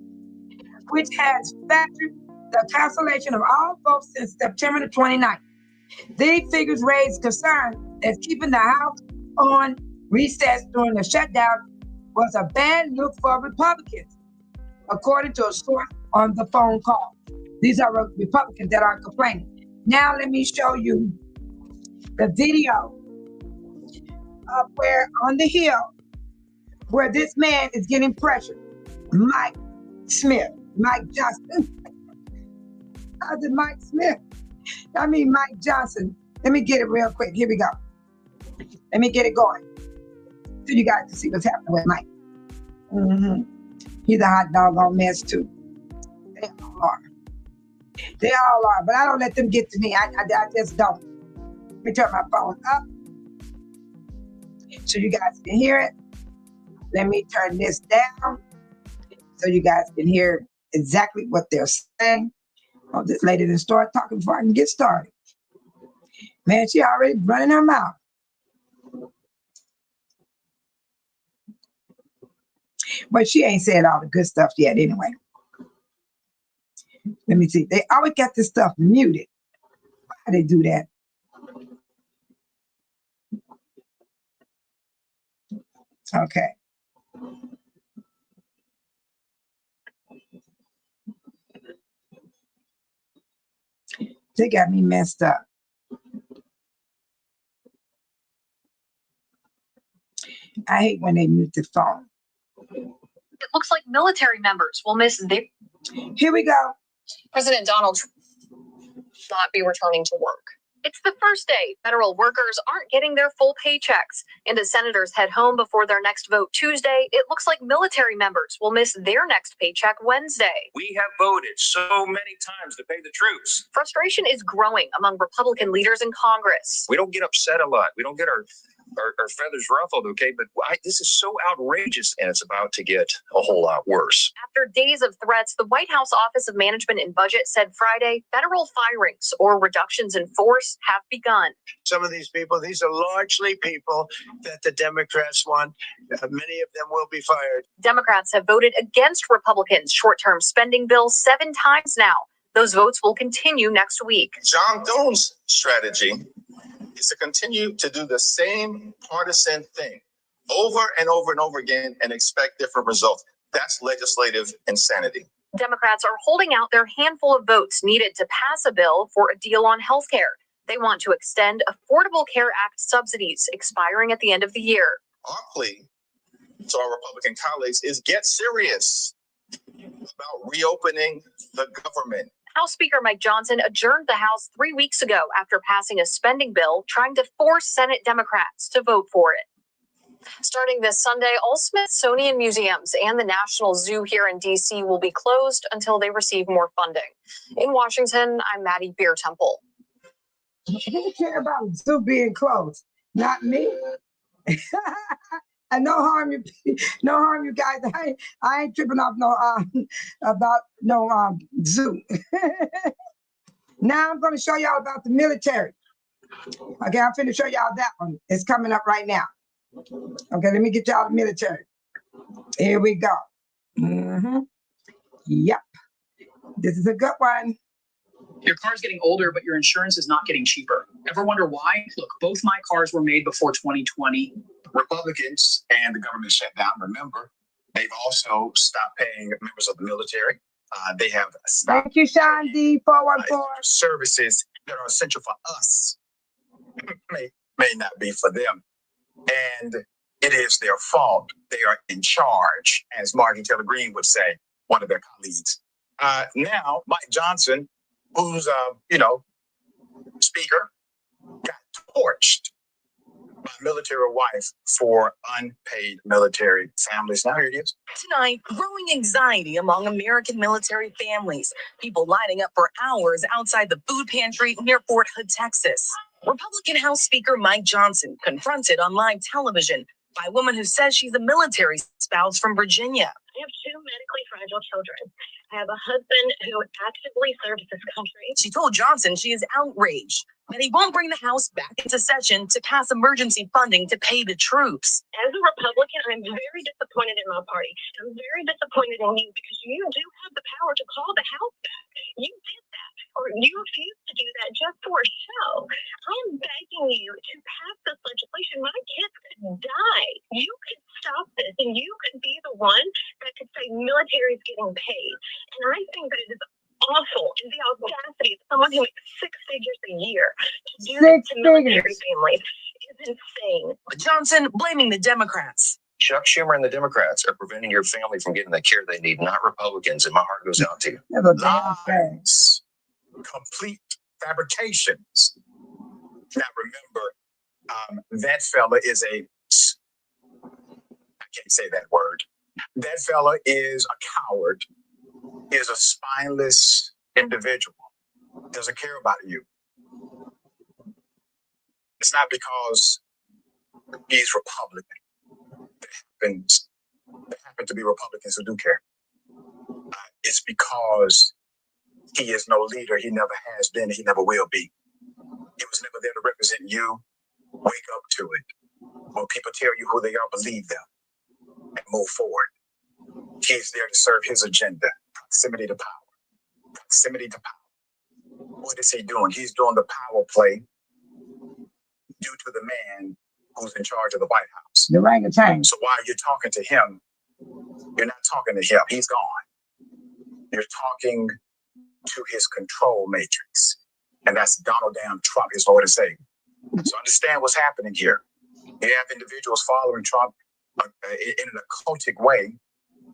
which has factored the cancellation of all votes since September the 29th. These figures raise concern that keeping the House on recess during the shutdown was a bad look for Republicans, according to a source on the phone call. These are Republicans that are complaining. Now let me show you the video of where on the Hill, where this man is getting pressured. Mike Johnson. I said Mike Smith. I mean Mike Johnson. Let me get it real quick. Here we go. Let me get it going so you guys can see what's happening with Mike. He's a hot doggone mess too. They all are. They all are, but I don't let them get to me. I just don't. Let me turn my phone up so you guys can hear it. Let me turn this down so you guys can hear exactly what they're saying. Oh, this lady didn't start talking before I can get started. Man, she already running her mouth. But she ain't said all the good stuff yet anyway. Let me see. They always got this stuff muted. Why do they do that? Okay. They got me messed up. I hate when they mute the phone. It looks like military members will miss their... Here we go. President Donald Trump will not be returning to work. It's the first day federal workers aren't getting their full paychecks. And as senators head home before their next vote Tuesday, it looks like military members will miss their next paycheck Wednesday. We have voted so many times to pay the troops. Frustration is growing among Republican leaders in Congress. We don't get upset a lot. We don't get our feathers ruffled, okay? But this is so outrageous, and it's about to get a whole lot worse. After days of threats, the White House Office of Management and Budget said Friday federal firings or reductions in force have begun. Some of these people, these are largely people that the Democrats want. Many of them will be fired. Democrats have voted against Republicans' short-term spending bill 7 times now. Those votes will continue next week. John Thune's strategy is to continue to do the same partisan thing over and over and over again and expect different results. That's legislative insanity. Democrats are holding out their handful of votes needed to pass a bill for a deal on health care. They want to extend Affordable Care Act subsidies expiring at the end of the year. Our plea to our Republican colleagues is get serious about reopening the government. House Speaker Mike Johnson adjourned the House 3 weeks ago after passing a spending bill trying to force Senate Democrats to vote for it. Starting this Sunday, all Smithsonian museums and the National Zoo here in D.C. will be closed until they receive more funding. In Washington, I'm Maddie Beer Temple. Who care about the zoo being closed? Not me. And no harm, you guys. I ain't tripping off about no zoo. Now I'm going to show y'all about the military. Okay, I'm finna show y'all that one. It's coming up right now. Okay, let me get y'all the military. Here we go. Yep. This is a good one. Your car's getting older, but your insurance is not getting cheaper. Ever wonder why? Look, both my cars were made before 2020. Republicans and the government shutdown, remember, they've also stopped paying members of the military. They have stopped. Thank you, Sean D. 414. Services that are essential for us may not be for them. And it is their fault. They are in charge, as Martin Taylor Greene would say, one of their colleagues. Now, Mike Johnson, who's, speaker, got torched by a military wife for unpaid military families. Now here it is. Tonight, growing anxiety among American military families. People lining up for hours outside the food pantry near Fort Hood, Texas. Republican House Speaker Mike Johnson confronted on live television by a woman who says she's a military spouse from Virginia. I have 2 medically fragile children. I have a husband who actively serves this country. She told Johnson she is outraged that he won't bring the House back into session to pass emergency funding to pay the troops. As a Republican, I'm very disappointed in my party. I'm very disappointed in you because you do have the power to call the House back. You did that, or you refused to do that just for a show. I am begging you to pass this legislation. My kids could die. You could stop this, and you could be the one that could say military is getting paid. And I think that it is awful, and the audacity of someone who makes 6 figures a year to do this to military families is insane. Johnson blaming the Democrats. Chuck Schumer and the Democrats are preventing your family from getting the care they need, not Republicans, and my heart goes out to you. Lies, complete fabrications. Now remember, that fella is I can't say that word. That fella is a coward, is a spineless individual, doesn't care about you. It's not because he's Republican. There happen to be Republicans who do care. It's because he is no leader. He never has been. He never will be. He was never there to represent you. Wake up to it. When people tell you who they are, believe them and move forward. He's there to serve his agenda. Proximity to power. Proximity to power. What is he doing? He's doing the power play due to the man who's in charge of the White House. The orangutan. So while you're talking to him, you're not talking to him. He's gone. You're talking to his control matrix. And that's Donald damn Trump, his Lord and Savior. So understand what's happening here. You have individuals following Trump in an occultic way,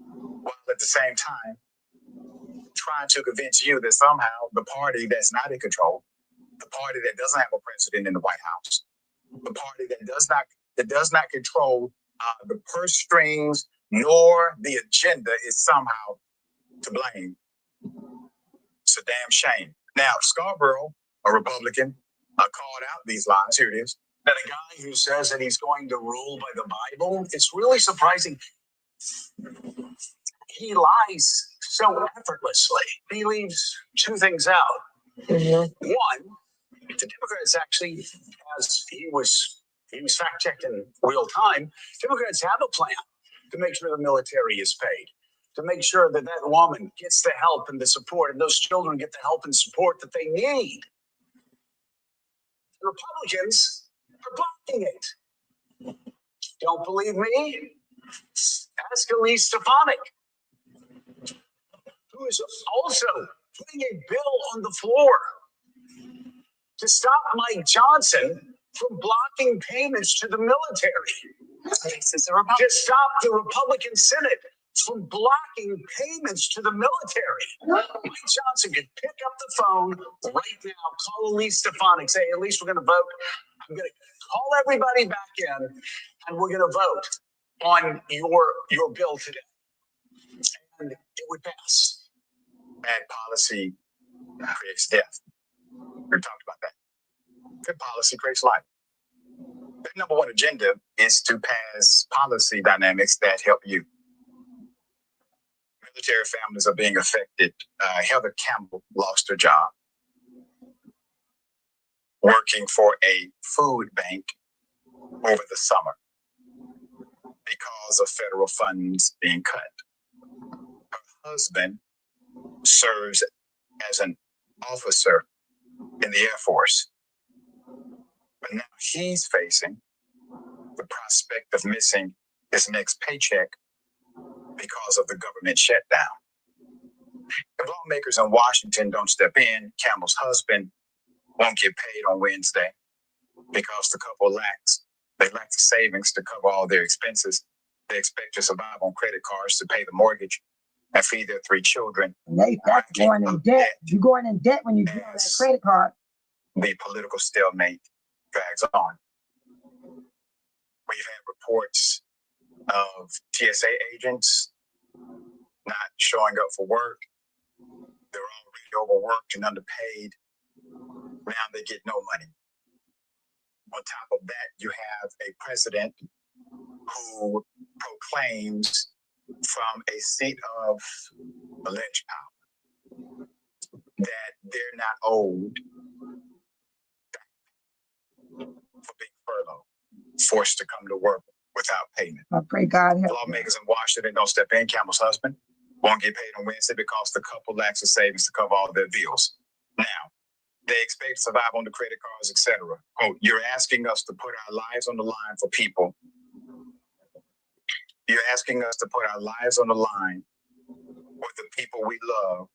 while at the same time trying to convince you that somehow the party that's not in control, the party that doesn't have a president in the White House, the party that does not control the purse strings nor the agenda is somehow to blame. It's a damn shame. Now, Scarborough, a Republican, called out these lies. Here it is. That a guy who says that he's going to rule by the Bible, it's really surprising. He lies so effortlessly. He leaves 2 things out. Mm-hmm. One, the Democrats actually, as he was fact-checked in real time, Democrats have a plan to make sure the military is paid, to make sure that that woman gets the help and the support, and those children get the help and support that they need. The Republicans are blocking it. Don't believe me? Ask Elise Stefanik, who is also putting a bill on the floor to stop Mike Johnson from blocking payments to the military. This is a Republican. To stop the Republican Senate from blocking payments to the military. Mike Johnson could pick up the phone right now, call Elise Stefanik, say, Elise, we're going to vote. I'm going to call everybody back in, and we're going to vote on your bill today. And it would pass. Bad policy creates death. We talked about that. Good policy creates life. Their number one agenda is to pass policy dynamics that help you. Military families are being affected. Heather Campbell lost her job working for a food bank over the summer because of federal funds being cut. Her husband serves as an officer in the Air Force. But now he's facing the prospect of missing his next paycheck because of the government shutdown. If lawmakers in Washington don't step in, Campbell's husband won't get paid on Wednesday because the couple lack the savings to cover all their expenses. They expect to survive on credit cards to pay the mortgage and feed their 3 children. That's going in debt. You're going in debt when you get on that credit card. The political stalemate drags on. We've had reports of TSA agents not showing up for work. They're already overworked and underpaid. Now they get no money. On top of that, you have a president who proclaims from a seat of alleged power that they're not owed for being furloughed, forced to come to work without payment. I pray God help. Lawmakers in Washington don't step in. Campbell's husband won't get paid on Wednesday because the couple lacks the savings to cover all their bills. Now, they expect to survive on the credit cards, etc. Oh, you're asking us to put our lives on the line for people. You're asking us to put our lives on the line with the people we love,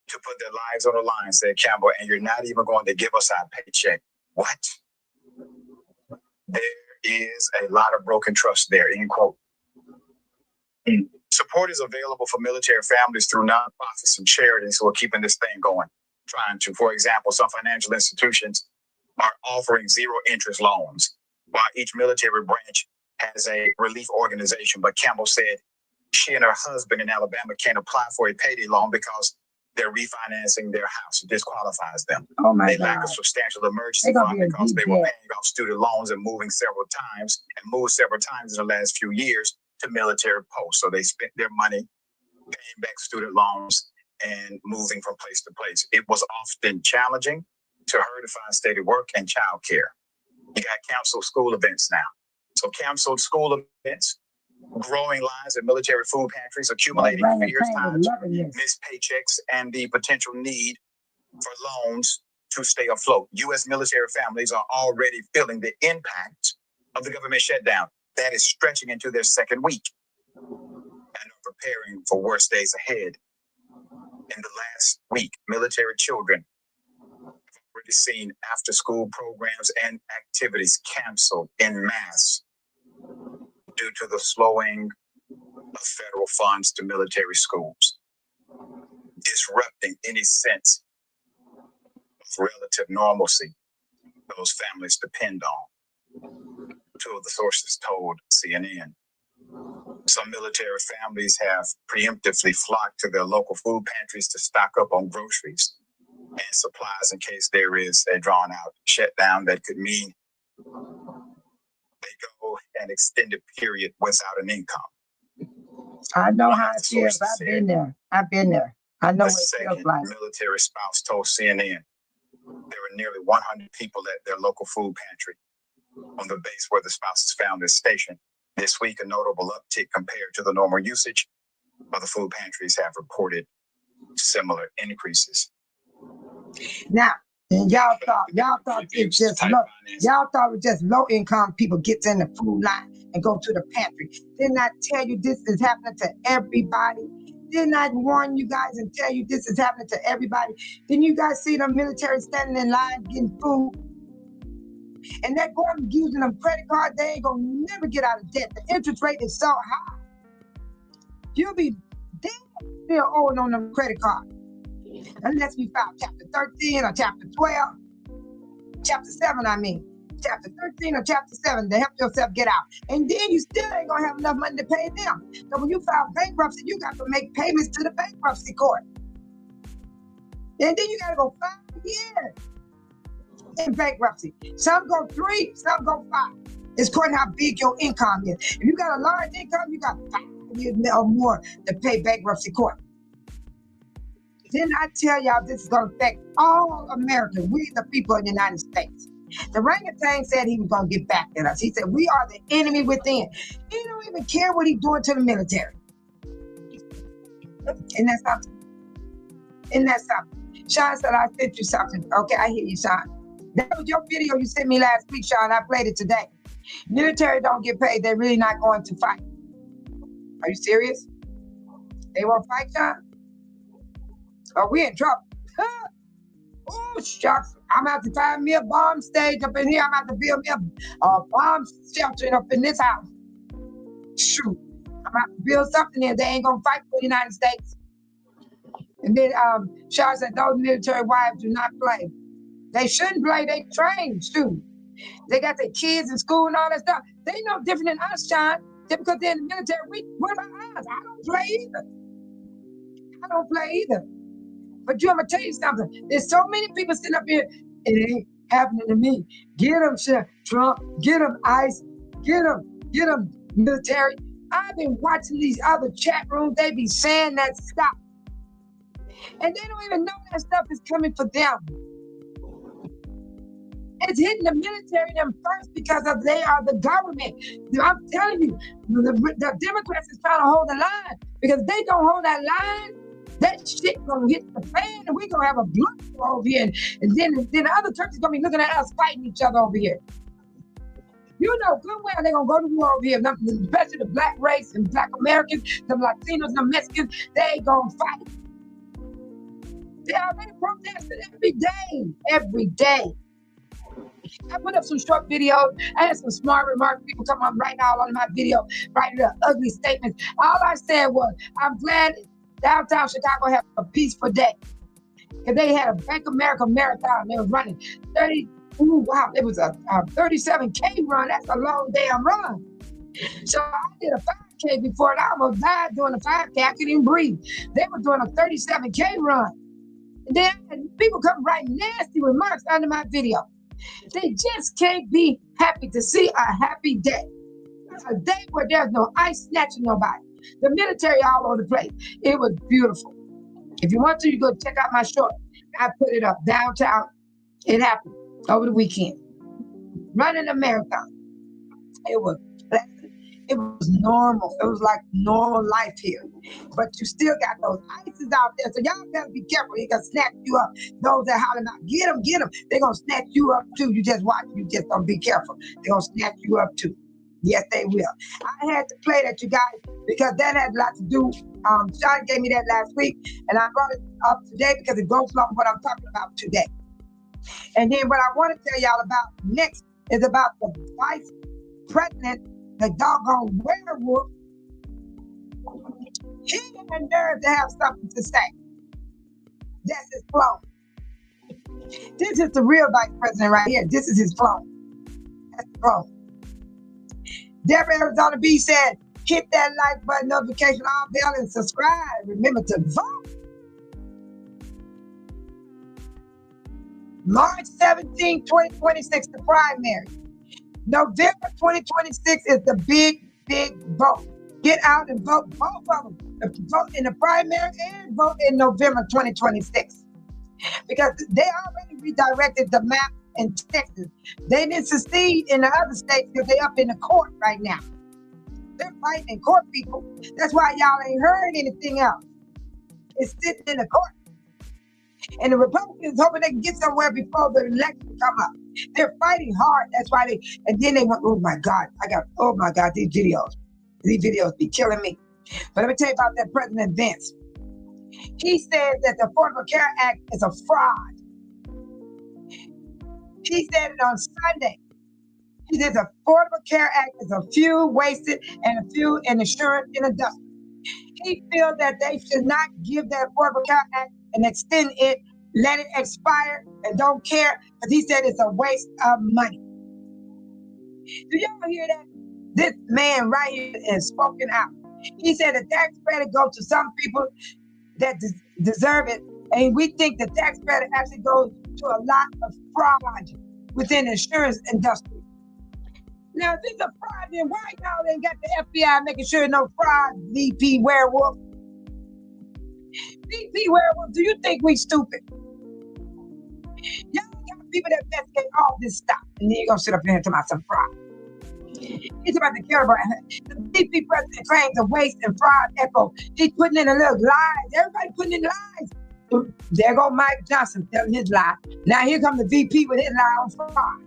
to put their lives on the line, said Campbell, and you're not even going to give us our paycheck. What? There is a lot of broken trust there, end quote. Support is available for military families through nonprofits and charities who are keeping this thing going. Trying to, for example, some financial institutions are offering 0 interest loans, while each military branch has a relief organization. But Campbell said she and her husband in Alabama can't apply for a payday loan because they're refinancing their house. It disqualifies them. Oh my they God. lack a substantial emergency fund because they were paying off student loans and moved several times in the last few years to military posts. So they spent their money paying back student loans and moving from place to place. It was often challenging to her to find steady work and childcare. You got canceled school events now. So canceled school events, growing lines at military food pantries, accumulating fears, times, missed paychecks, and the potential need for loans to stay afloat. U.S. military families are already feeling the impact of the government shutdown. That is stretching into their second week and are preparing for worse days ahead. In the last week, military children have already seen after-school programs and activities canceled en masse due to the slowing of federal funds to military schools, disrupting any sense of relative normalcy those families depend on. 2 of the sources told CNN. Some military families have preemptively flocked to their local food pantries to stock up on groceries and supplies in case there is a drawn-out shutdown that could mean they go an extended period without an income. I know how it feels. I've been there. I know what it feels like. The military spouse told CNN there were nearly 100 people at their local food pantry on the base where the spouses found their station. This week, a notable uptick compared to the normal usage, but the food pantries have reported similar increases. Now, And y'all thought it's just low. Y'all thought it was just low income people get in the food line and go to the pantry. Didn't I tell you this is happening to everybody? Didn't I warn you guys and tell you this is happening to everybody? Didn't you guys see the military standing in line getting food? And that government using them credit cards, they ain't gonna never get out of debt. The interest rate is so high. You'll be dead still owing on them credit cards. Unless we file chapter 13 or chapter 12, chapter 7, I mean. Chapter 13 or chapter 7 to help yourself get out. And then you still ain't gonna have enough money to pay them. So when you file bankruptcy, you got to make payments to the bankruptcy court. And then you gotta go 5 years in bankruptcy. Some go 3, some go 5. It's according to how big your income is. If you got a large income, you got 5 years or more to pay bankruptcy court. Didn't I tell y'all this is going to affect all Americans, we the people in the United States? The orangutan said he was going to get back at us. He said, we are the enemy within. He don't even care what he's doing to the military. Isn't that something? Isn't that something? Sean said, I sent you something. Okay, I hear you, Sean. That was your video you sent me last week, Sean. I played it today. Military don't get paid. They're really not going to fight. Are you serious? They won't fight, Sean? Oh, we in trouble. Oh, shucks. I'm out to find me a bomb stage up in here. I'm out to build me a bomb shelter up in this house. Shoot. I'm out to build something here. They ain't going to fight for the United States. And then Sean said, those military wives do not play. They shouldn't play. They train, shoot. They got their kids in school and all that stuff. They no different than us, Sean. Just because they're in the military, what about us? I don't play either. I don't play either. But I'm going to tell you something. There's so many people sitting up here, it ain't happening to me. Get them, Trump. Get them, ICE. Get them, military. I've been watching these other chat rooms. They be saying that stuff. And they don't even know that stuff is coming for them. It's hitting the military them first because they are the government. I'm telling you, the Democrats is trying to hold the line. Because if they don't hold that line, that shit gonna hit the fan, and we're gonna have a blood war over here. And then the other countries gonna be looking at us fighting each other over here. You know good well they're gonna go to war over here, especially the black race and black Americans, the Latinos, the Mexicans, they gonna fight. They already protested every day. I put up some short videos. I had some smart remarks. People come on right now on my video, writing ugly statements. All I said was, I'm glad downtown Chicago have a peaceful day. Because they had a Bank of America marathon. They were running 30, it was a 37K run. That's a long damn run. So I did a 5K before and I almost died doing a 5K. I couldn't even breathe. They were doing a 37K run. And then people come writing nasty remarks under my video. They just can't be happy to see a happy day. A day where there's no ice snatching nobody. The military all over the place. It was beautiful. If you want to, you go check out my short. I put it up downtown. It happened over the weekend. Running a marathon. It was pleasant. It was normal. It was like normal life here. But you still got those ISIS out there. So y'all gotta be careful. They gonna snatch you up. Those that hollering out, get them. They're gonna snatch you up too. You just watch. You just don't be careful. They're gonna snatch you up too. Yes, they will. I had to play that, you guys, because that had a lot to do. Sean gave me that last week, and I brought it up today because it goes along with what I'm talking about today. And then what I want to tell y'all about next is about the vice president, the doggone werewolf. He had nerve to have something to say. That's his clone. This is the real vice president right here. This is his clone. That's the clone. Deborah Arizona B said, hit that like button, notification on bell, and subscribe. Remember to vote. March 17, 2026, the primary. November 2026 is the big vote. Get out and vote, both of them. Vote in the primary and vote in November 2026. Because they already redirected the map in Texas. They didn't succeed in the other states because they're up in the court right now. They're fighting in court, people. That's why y'all ain't heard anything else. It's sitting in the court. And the Republicans hoping they can get somewhere before the election come up. They're fighting hard. That's why and then they went, oh my God, these videos be killing me. But let me tell you about that President Vance. He said that the Affordable Care Act is a fraud. He said it on Sunday. He said the Affordable Care Act is a few wasted and a few in insurance and industry. He feels that they should not give the Affordable Care Act and extend it, let it expire, and don't care, because he said it's a waste of money. Do y'all hear that? This man right here is spoken out. He said the tax credit goes to some people that deserve it, and we think the tax credit actually goes to a lot of fraud within the insurance industry. Now, if it's a fraud, then why y'all ain't got the FBI making sure no fraud, VP Werewolf? VP Werewolf, do you think we stupid? Y'all got people that investigate all this stuff, and then you're going to sit up here and talk about some fraud. It's about the caliber. The VP president claims a waste and fraud echo. He's putting in a little lies. Everybody putting in lies. There go Mike Johnson telling his lie. Now here comes the VP with his lie on fraud.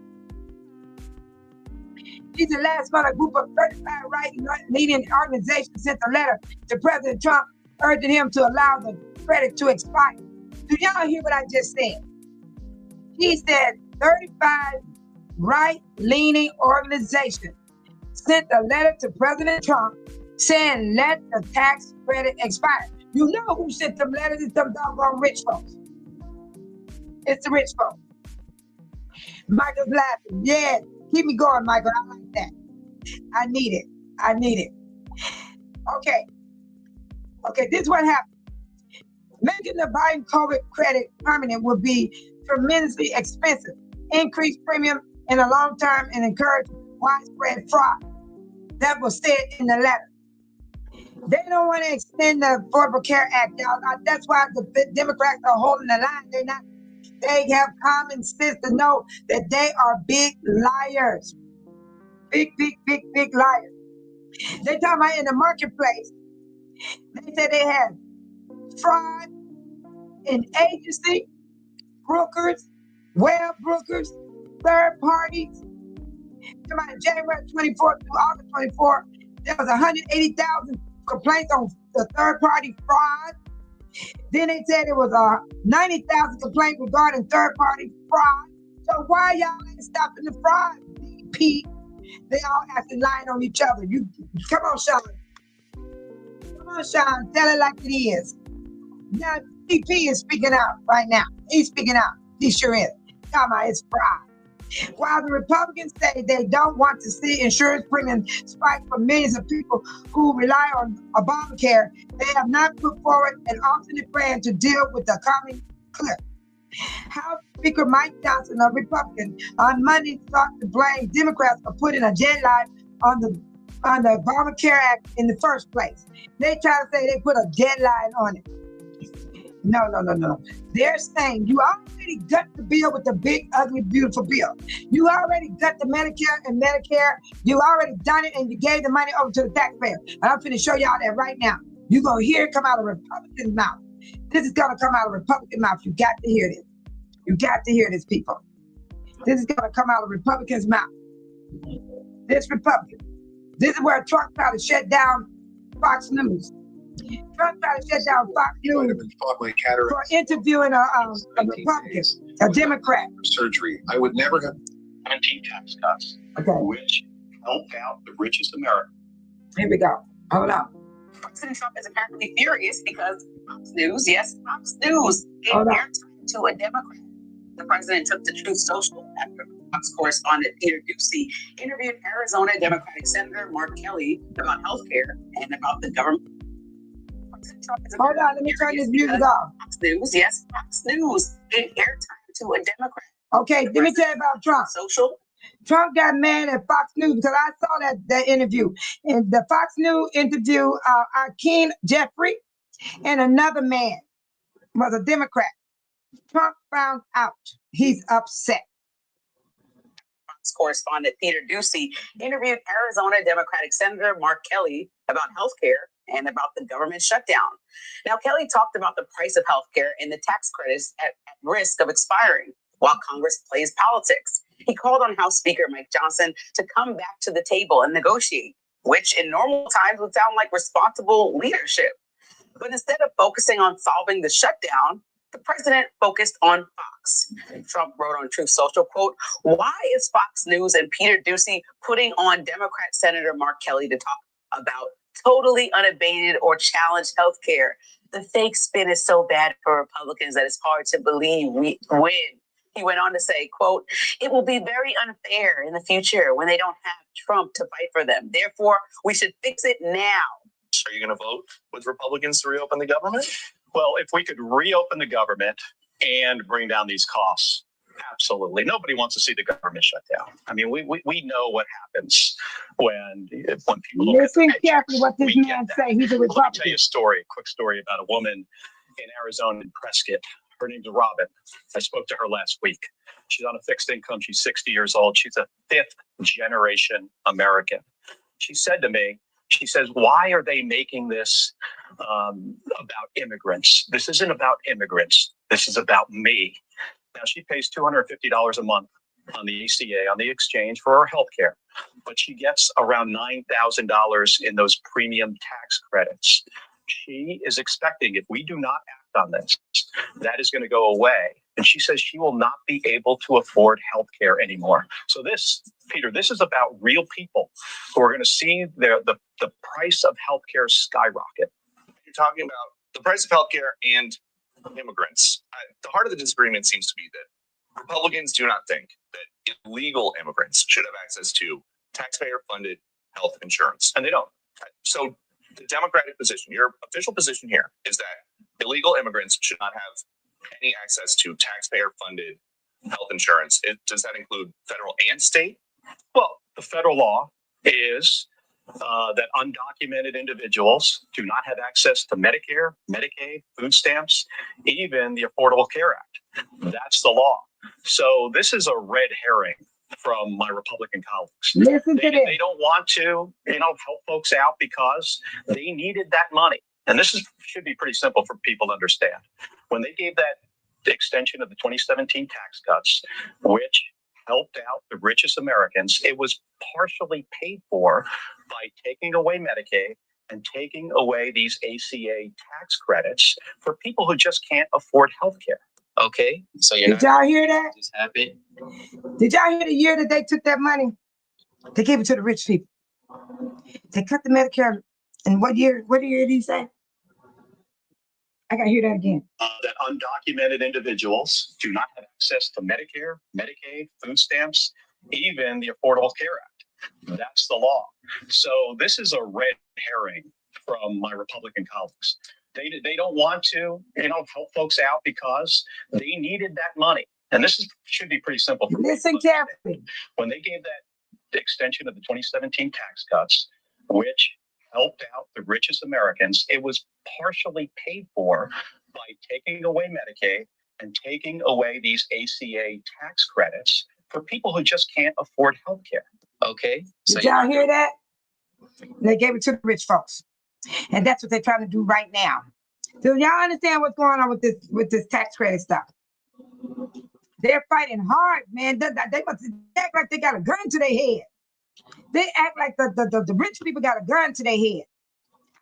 He's the last month a group of 35 right-leaning organizations sent a letter to President Trump urging him to allow the credit to expire. Do y'all hear what I just said? He said 35 right-leaning organizations sent a letter to President Trump saying let the tax credit expire. You know who sent them letters? It's them doggone rich folks. It's the rich folks. Michael's laughing. Yeah, keep me going, Michael. I like that. I need it. Okay, this is what happened. Making the Biden COVID credit permanent would be tremendously expensive, increase premium in the long term, and encourage widespread fraud. That was said in the letter. They don't want to extend the Affordable Care Act, y'all. That's why the Democrats are holding the line. They have common sense to know that they are big liars. Big liars. They talking about in the marketplace. They said they had fraud in agency, brokers, web brokers, third parties. Come on, January 24th through August 24th, there was 180,000 complaints on the third party fraud. Then they said it was 90,000 complaints regarding third party fraud. So why y'all ain't stopping the fraud, VP? They all actually lying on each other. You come on, Sean. Tell it like it is. Now, VP is speaking out right now. He's speaking out. He sure is. Come on, it's fraud. While the Republicans say they don't want to see insurance premiums spike for millions of people who rely on Obamacare, they have not put forward an alternate plan to deal with the coming cliff. House Speaker Mike Johnson, a Republican, on Monday sought to blame Democrats for putting a deadline on the Obamacare Act in the first place. They try to say they put a deadline on it. No. They're saying you already got the bill with the big, ugly, beautiful bill. You already got the Medicare and Medicare. You already done it and you gave the money over to the taxpayer. And I'm going to show y'all that right now. You're going to hear it come out of Republican's mouth. This is going to come out of Republican mouth. You got to hear this. You got to hear this, people. This is going to come out of Republican's mouth. This Republican. This is where Trump tried to shut down Fox News. Trump tried to shut down Fox News for interviewing a Republican, a Democrat. Surgery. I would never have 17 tax cuts, which helped out the richest American. Here we go. Hold on. President Trump is apparently furious because Fox News gave airtime to a Democrat. The president took to Truth Social after Fox correspondent Peter Ducey interviewed Arizona Democratic Senator Mark Kelly about health care and about the government. Hold on, let me turn this music off. Fox News gave airtime to a Democrat. Okay, let me tell you about Trump. Trump got mad at Fox News because I saw that interview. And the Fox News interview, Akeem Jeffrey and another man was a Democrat. Trump found out. He's upset. Fox correspondent Peter Ducey interviewed Arizona Democratic Senator Mark Kelly about health care and about the government shutdown. Now, Kelly talked about the price of healthcare and the tax credits at risk of expiring while Congress plays politics. He called on House Speaker Mike Johnson to come back to the table and negotiate, which in normal times would sound like responsible leadership. But instead of focusing on solving the shutdown, the president focused on Fox. Trump wrote on Truth Social, quote, "Why is Fox News and Peter Doocy putting on Democrat Senator Mark Kelly to talk about totally unabated or challenged health care? The fake spin is so bad for Republicans that it's hard to believe we win." He went on to say, quote, "It will be very unfair in the future when they don't have Trump to fight for them. Therefore, we should fix it now." Are you going to vote with Republicans to reopen the government? Well, if we could reopen the government and bring down these costs, absolutely. Nobody wants to see the government shut down. I mean, we know what happens when people listen carefully what this man say. He's a Republican. Let me tell you a quick story about a woman in Arizona in Prescott. Her name's Robin. I spoke to her last week. She's on a fixed income. She's 60 years old. She's a fifth generation American. She said to me, she says, "Why are they making this about immigrants? This isn't about immigrants. This is about me." Now, she pays $250 a month on the ACA, on the exchange for her health care, but she gets around $9,000 in those premium tax credits. She is expecting, if we do not act on this, that is going to go away. And she says she will not be able to afford health care anymore. So this, Peter, this is about real people who are going to see the price of health care skyrocket. You're talking about the price of healthcare and immigrants. The heart of the disagreement seems to be that Republicans do not think that illegal immigrants should have access to taxpayer-funded health insurance, and they don't. So the Democratic position, your official position here, is that illegal immigrants should not have any access to taxpayer-funded health insurance. Does that include federal and state? Well, the federal law is that undocumented individuals do not have access to Medicare, Medicaid, food stamps, even the Affordable Care Act. That's the law. So this is a red herring from my Republican colleagues. Listen to this. They don't want to, help folks out because they needed that money. And this should be pretty simple for people to understand. When they gave that extension of the 2017 tax cuts, which helped out the richest Americans, it was partially paid for by taking away Medicaid and taking away these ACA tax credits for people who just can't afford health care. Okay, so did y'all hear that? Just happened. Did y'all hear the year that they took that money? They gave it to the rich people. They cut the Medicare. And what year did he say? I gotta hear that again. That undocumented individuals do not have access to Medicare, Medicaid, food stamps, even the Affordable Care Act. That's the law. So this is a red herring from my Republican colleagues. They don't want to, help folks out because they needed that money. And this should be pretty simple. Listen carefully. When they gave that extension of the 2017 tax cuts, which helped out the richest Americans, it was partially paid for by taking away Medicaid and taking away these ACA tax credits for people who just can't afford health care. Okay. Did y'all hear that? They gave it to the rich folks. And that's what they're trying to do right now. So y'all understand what's going on with this tax credit stuff? They're fighting hard, man. They must act like they got a gun to their head. They act like the rich people got a gun to their head.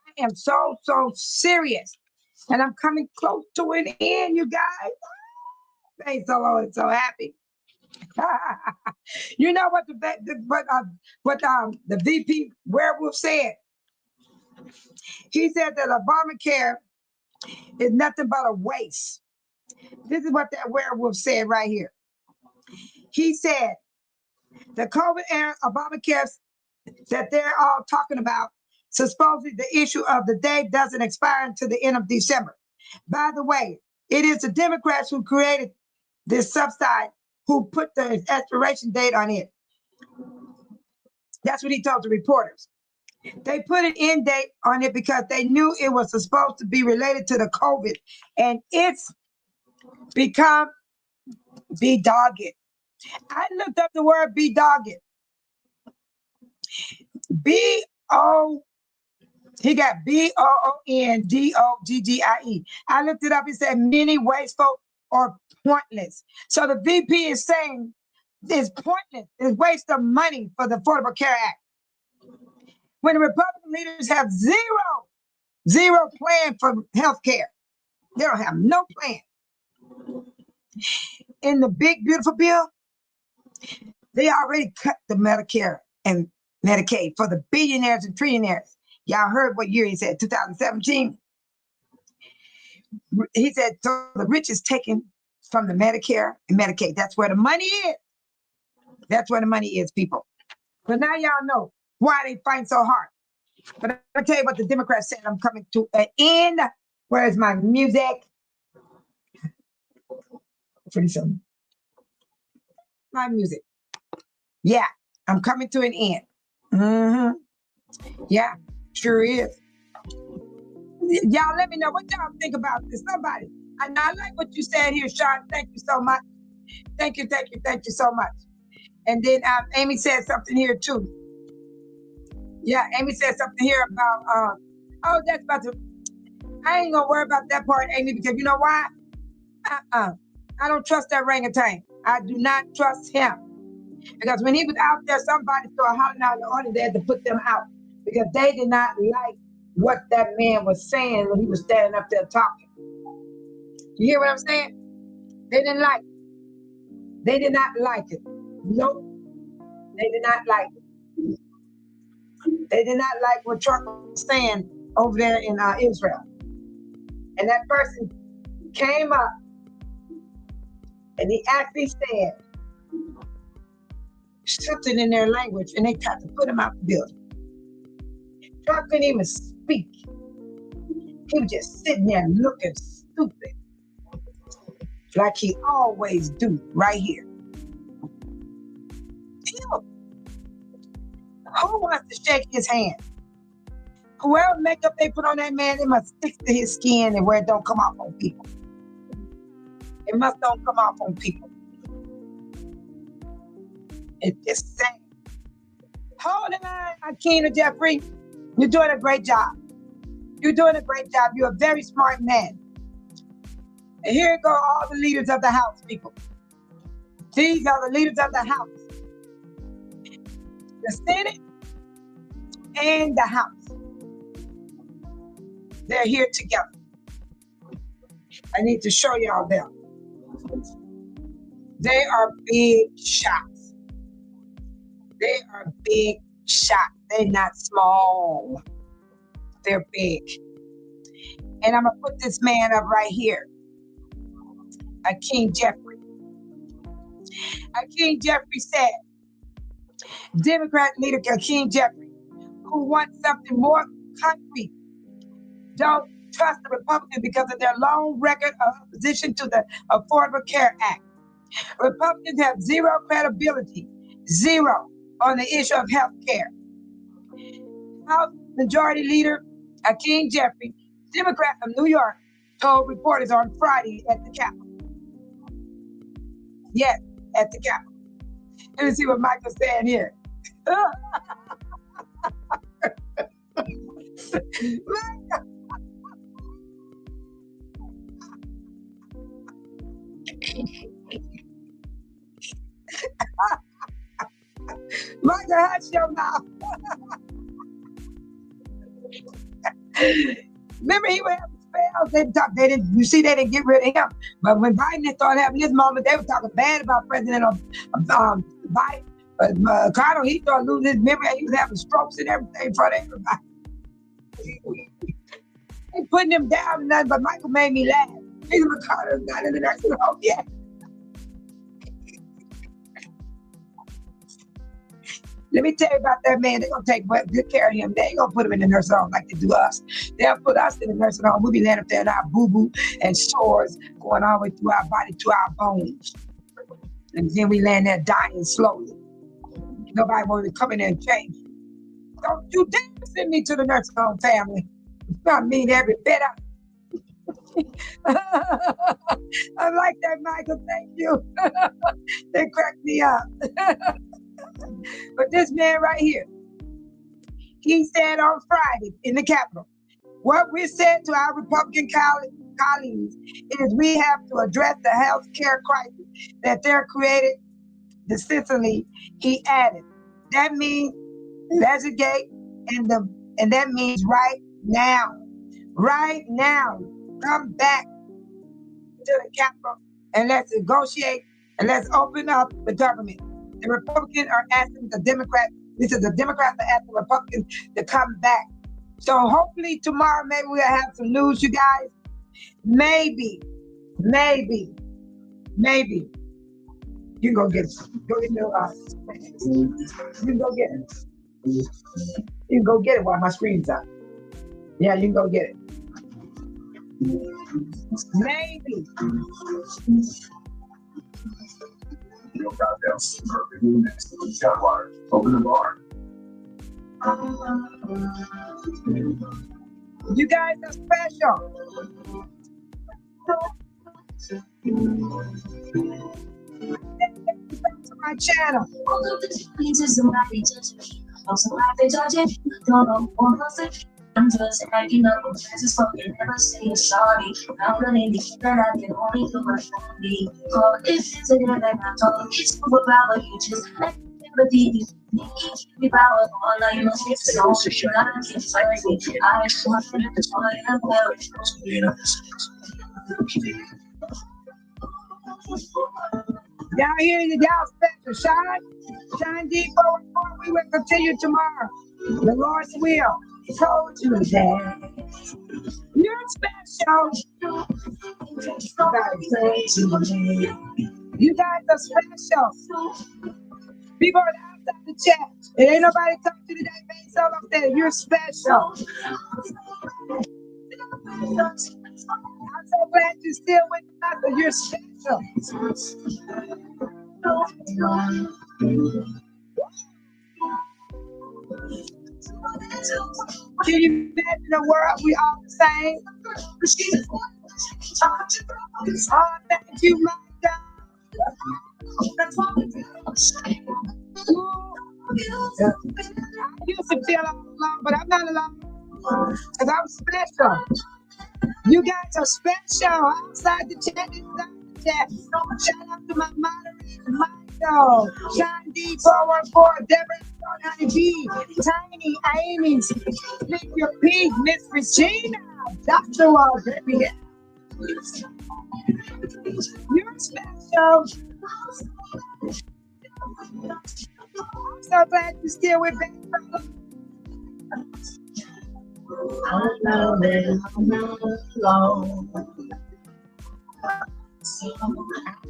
I am so serious. And I'm coming close to an end, you guys. Thanks so Lord, so happy. You know what the VP Werewolf said? He said that Obamacare is nothing but a waste. This is what that werewolf said right here. He said the COVID era Obamacare that they're all talking about, supposedly the issue of the day doesn't expire until the end of December. By the way, it is the Democrats who created this subside, who put the expiration date on it. That's what he told the reporters. They put an end date on it because they knew it was supposed to be related to the COVID, and it's become be dogged. I looked up the word be dogged. B-O-G-G-E-D. He got BOONDOGGIE. I looked it up. It said many, wasteful, or pointless. So the VP is saying it's pointless. It's waste of money for the Affordable Care Act. When the Republican leaders have zero plan for health care. They don't have no plan. In the big, beautiful bill, they already cut the Medicare and Medicaid for the billionaires and trillionaires. Y'all heard what year he said, 2017? He said, so the rich is taken from the Medicare and Medicaid. That's where the money is. That's where the money is, people. But now y'all know why they fight so hard. But I'll tell you what the Democrats said. I'm coming to an end. Where's my music? Pretty soon. My music. Yeah, I'm coming to an end. Yeah, sure is. Y'all let me know what y'all think about this. Somebody. And I like what you said here, Sean. Thank you so much. Thank you so much. And then Amy said something here too. Yeah, Amy said something here about, that's about to, I ain't gonna worry about that part, Amy, because you know why? I don't trust that orangutan. I do not trust him. Because when he was out there, somebody started hollering out in the audience, they had to put them out. Because they did not like what that man was saying when he was standing up there talking. You hear what I'm saying? They didn't like it. They did not like it. Nope. They did not like it. They did not like what Trump was saying over there in Israel. And that person came up and he actually said something in their language and they tried to put him out the building. Trump couldn't even speak. He was just sitting there looking stupid. Like he always do right here. Ew. Who wants to shake his hand? Whoever makeup they put on that man, it must stick to his skin and where it don't come off on people. It must don't come off on people. It's just sad. Hold the line, Akina Jeffrey. You're doing a great job. You're doing a great job. You're a very smart man. And here go all the leaders of the House, people. These are the leaders of the House. The Senate and the House. They're here together. I need to show y'all them. They are big shots. They are big shots. They're not small. They're big. And I'm going to put this man up right here. Akeem Jeffrey. Akeem Jeffrey said, Democrat leader Akeem Jeffrey, who wants something more concrete, don't trust the Republicans because of their long record of opposition to the Affordable Care Act. Republicans have zero credibility, zero, on the issue of health care. House Majority Leader Akeem Jeffrey, Democrat of New York, told reporters on Friday at the Capitol. Yes, at the Capitol. Let me see what Michael's saying here. Michael, hush your mouth. Remember, he would have spells. They didn't get rid of him. But when Biden started having this moment, they were talking bad about President Biden. But McConnell, he started losing his memory. He was having strokes and everything in front of everybody. They putting him down and nothing, but Michael made me laugh. He's McConnell's not in the nursing home yet. Let me tell you about that man. They're going to take good care of him. They ain't going to put him in the nursing home like they do us. They'll put us in the nursing home. We'll be laying up there in our boo-boo and sores going all the way through our body to our bones. And then we laying there dying slowly. Nobody wanted to come in there and change. Don't you dare send me to the nursing home, family. I mean every bit of it. I like that, Michael. Thank you. They cracked me up. But this man right here, He said on Friday in the Capitol, what we said to our Republican colleagues is we have to address the health care crisis that they're created decisively. He added, that means legislate and that means right now. Come back to the Capitol and let's negotiate and let's open up the government. The Republicans are asking the Democrats, the Democrats are asking the Republicans to come back. So hopefully tomorrow maybe we'll have some news, you guys. Maybe. You can go get it. Go get it. You can go get it. You can go get it while my screen's up. Yeah, you can go get it. Maybe. Open the bar. You guys are special. To my channel. I'm just acting up, I'm just fucking never say sorry. I'm running the heat that I can only do my family. Call it together and I told you it's superpower. You just empathy. You power all I know it's so sure I can find me. I just want to I'm very Y'all hear you, y'all special. Shine deep forward. We will continue tomorrow. The Lord's will. Told you that you're special. You guys are special. People are outside the chat. It ain't nobody talking to today. Make so up there. You're special. I'm so glad you're still with us. But you're special. Can you imagine a world we all the same? Oh, thank you, my God. I used to feel all alone, but I'm not alone. Because I'm special. You guys are special. Outside the chat, inside the chat. Shout out to my moderator, Michael, John D. 414, Deborah, Honey B, Tiny, Amy, Nick Your Pig, Miss Regina, Joshua, baby. You're special. I'm so glad you're still with me. I know that I'm not alone.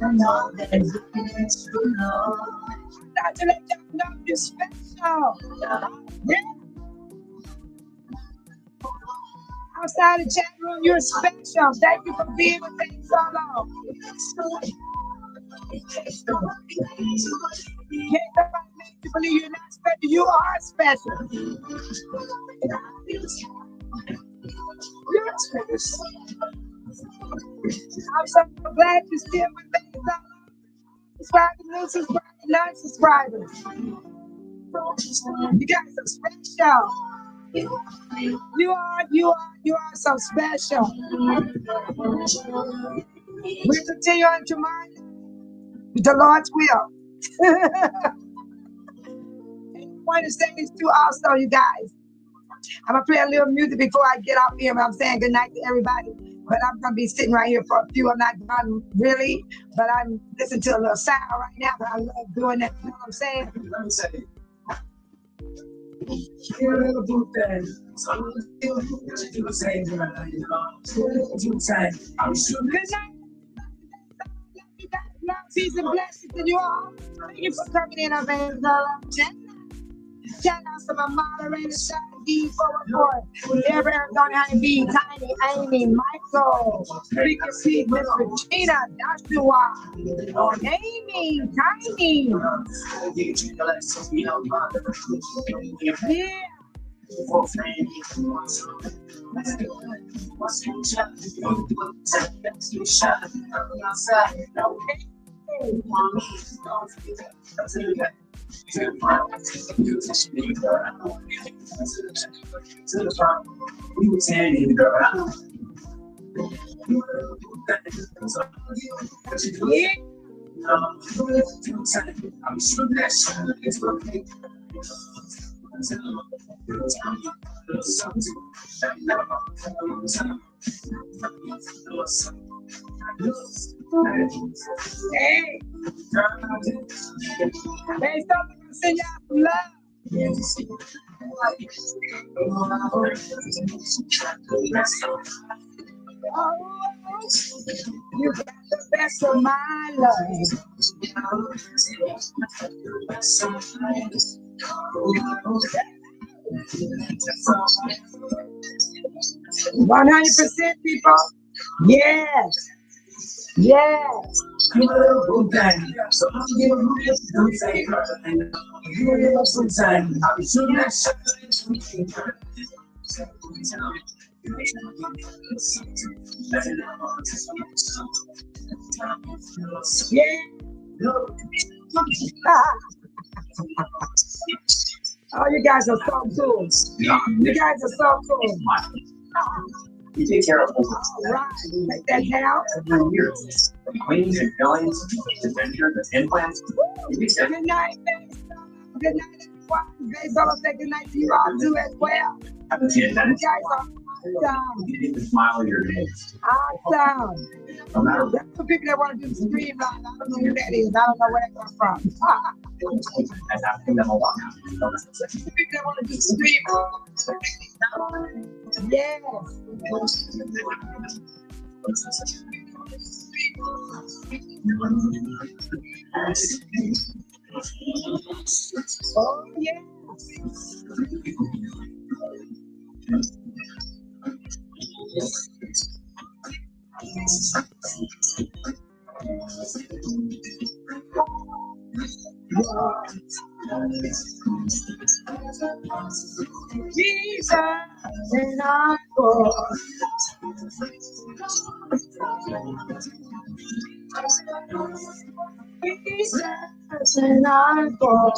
I know that it's true love. Not to let y'all know you're special. Yeah. Outside the chat room, you're special. Thank you for being with me so long. Can't somebody make you believe you're not special? You are special. You're special. I'm so glad you're still with me. Subscribe to new subscribers, non-subscribers. You guys are special. You are so special. We continue on tomorrow with the Lord's will. And I want to say this too also, you guys. I'm going to play a little music before I get off here. I'm saying good night to everybody. But I'm going to be sitting right here for a few. I'm not done really, but I'm listening to a little sound right now. But I love doing that. You know what I'm saying? Let me say it. You're a little boo thing. So do the same thing. Do the same. Good night. You guys love, peace, and blessings to you all. Thank you for coming in, Available. Shout out to my moderator, Shine D. 414, Deborah, Arizona, Honey B, Tiny, Amy, Michael, Big C, Miss Regina, Joshua, Amy, Tiny. Yeah. Hey, hey, stop send y'all some love. Oh, you got the best of my life. 100% people. Yes. Yes. Oh, you guys are so cool. You guys are so cool. You take care of Right. Make that count. every year. The cleans and fillings, the dentures, the implants. Good night, baby. Good night, everyone. Baby, I'll say good night to you all too as well. Haven't seen a You dentist. guys are awesome. You get the smile of your face. Awesome. No matter what. That's for people that want to do the streamline. I don't know who that is. I don't know where that comes from. And asking them a lot. People that want to do the streamline. Yes. Oh, yeah. Jesus and I for Jesus and I for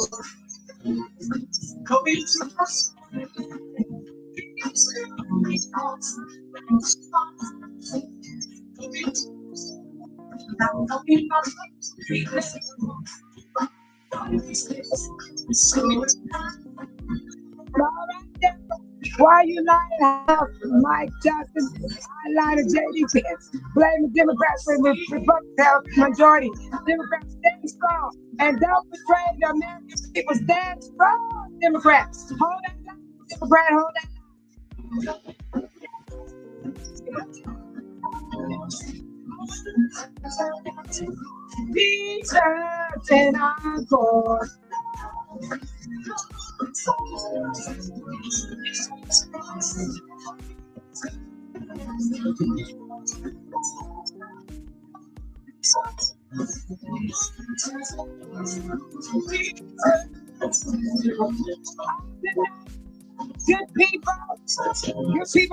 why you lying out, Mike Johnson, highlighter JD Pence, blame the Democrats for the Republicans have majority. Democrats stand strong and don't betray the American people. Stand strong, Democrats. Hold that line, Democrat, hold that line. Jesus and encore. Good people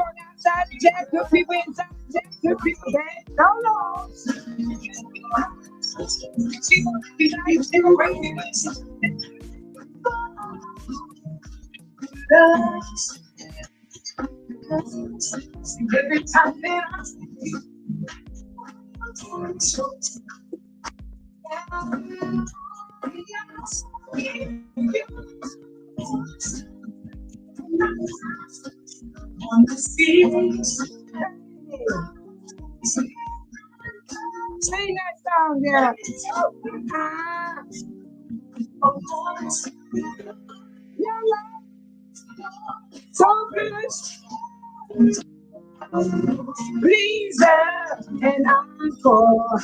on the outside the jack, good people inside the jack, good people bad. No, no. Every time that I on the streets. Sing that song there. Your love, so good. Please, and encore.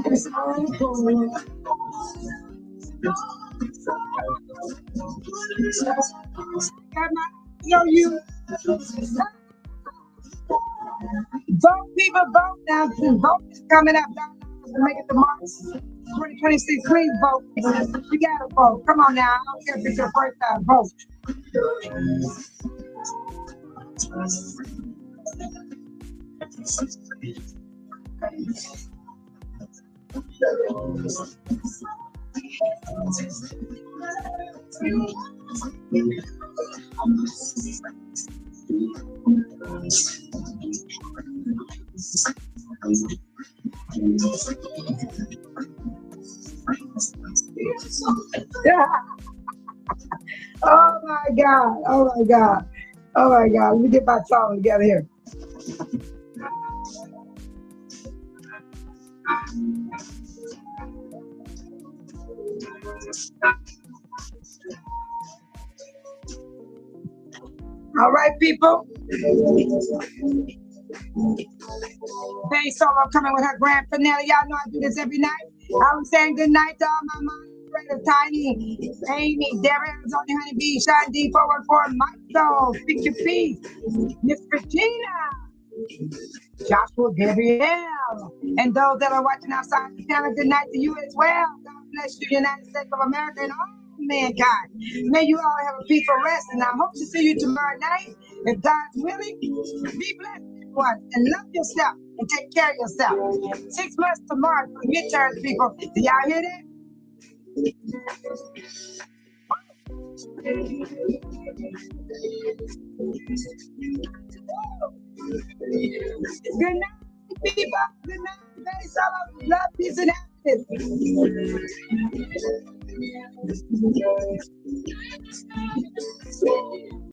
It's encore. Know you. Vote, people, vote now. Vote is coming up. To make it to March 2026. Please vote. You gotta vote. Come on now. I don't care if it's your first time. Vote. Yeah. Oh my God. Oh my God. Oh my God. Let me get my song together here. All right, people. Hey, Solo coming with her grand finale. Y'all know I do this every night. I'm saying good night to all my moderators, Tiny, Amy, Deborah, Arizona, Honeybee, Sean D, 414, Michael, Speak Your Peace, Miss Regina, Joshua, Gabrielle, and those that are watching outside the channel, good night to you as well. God bless you, United States of America, and all mankind. May you all have a peaceful rest, and I hope to see you tomorrow night. If God's willing, be blessed, everyone, and love yourself and take care of yourself. 6 months tomorrow for the midterms, people. Do y'all hear that? Good night, people. Good night, baby. So love, peace, and happiness.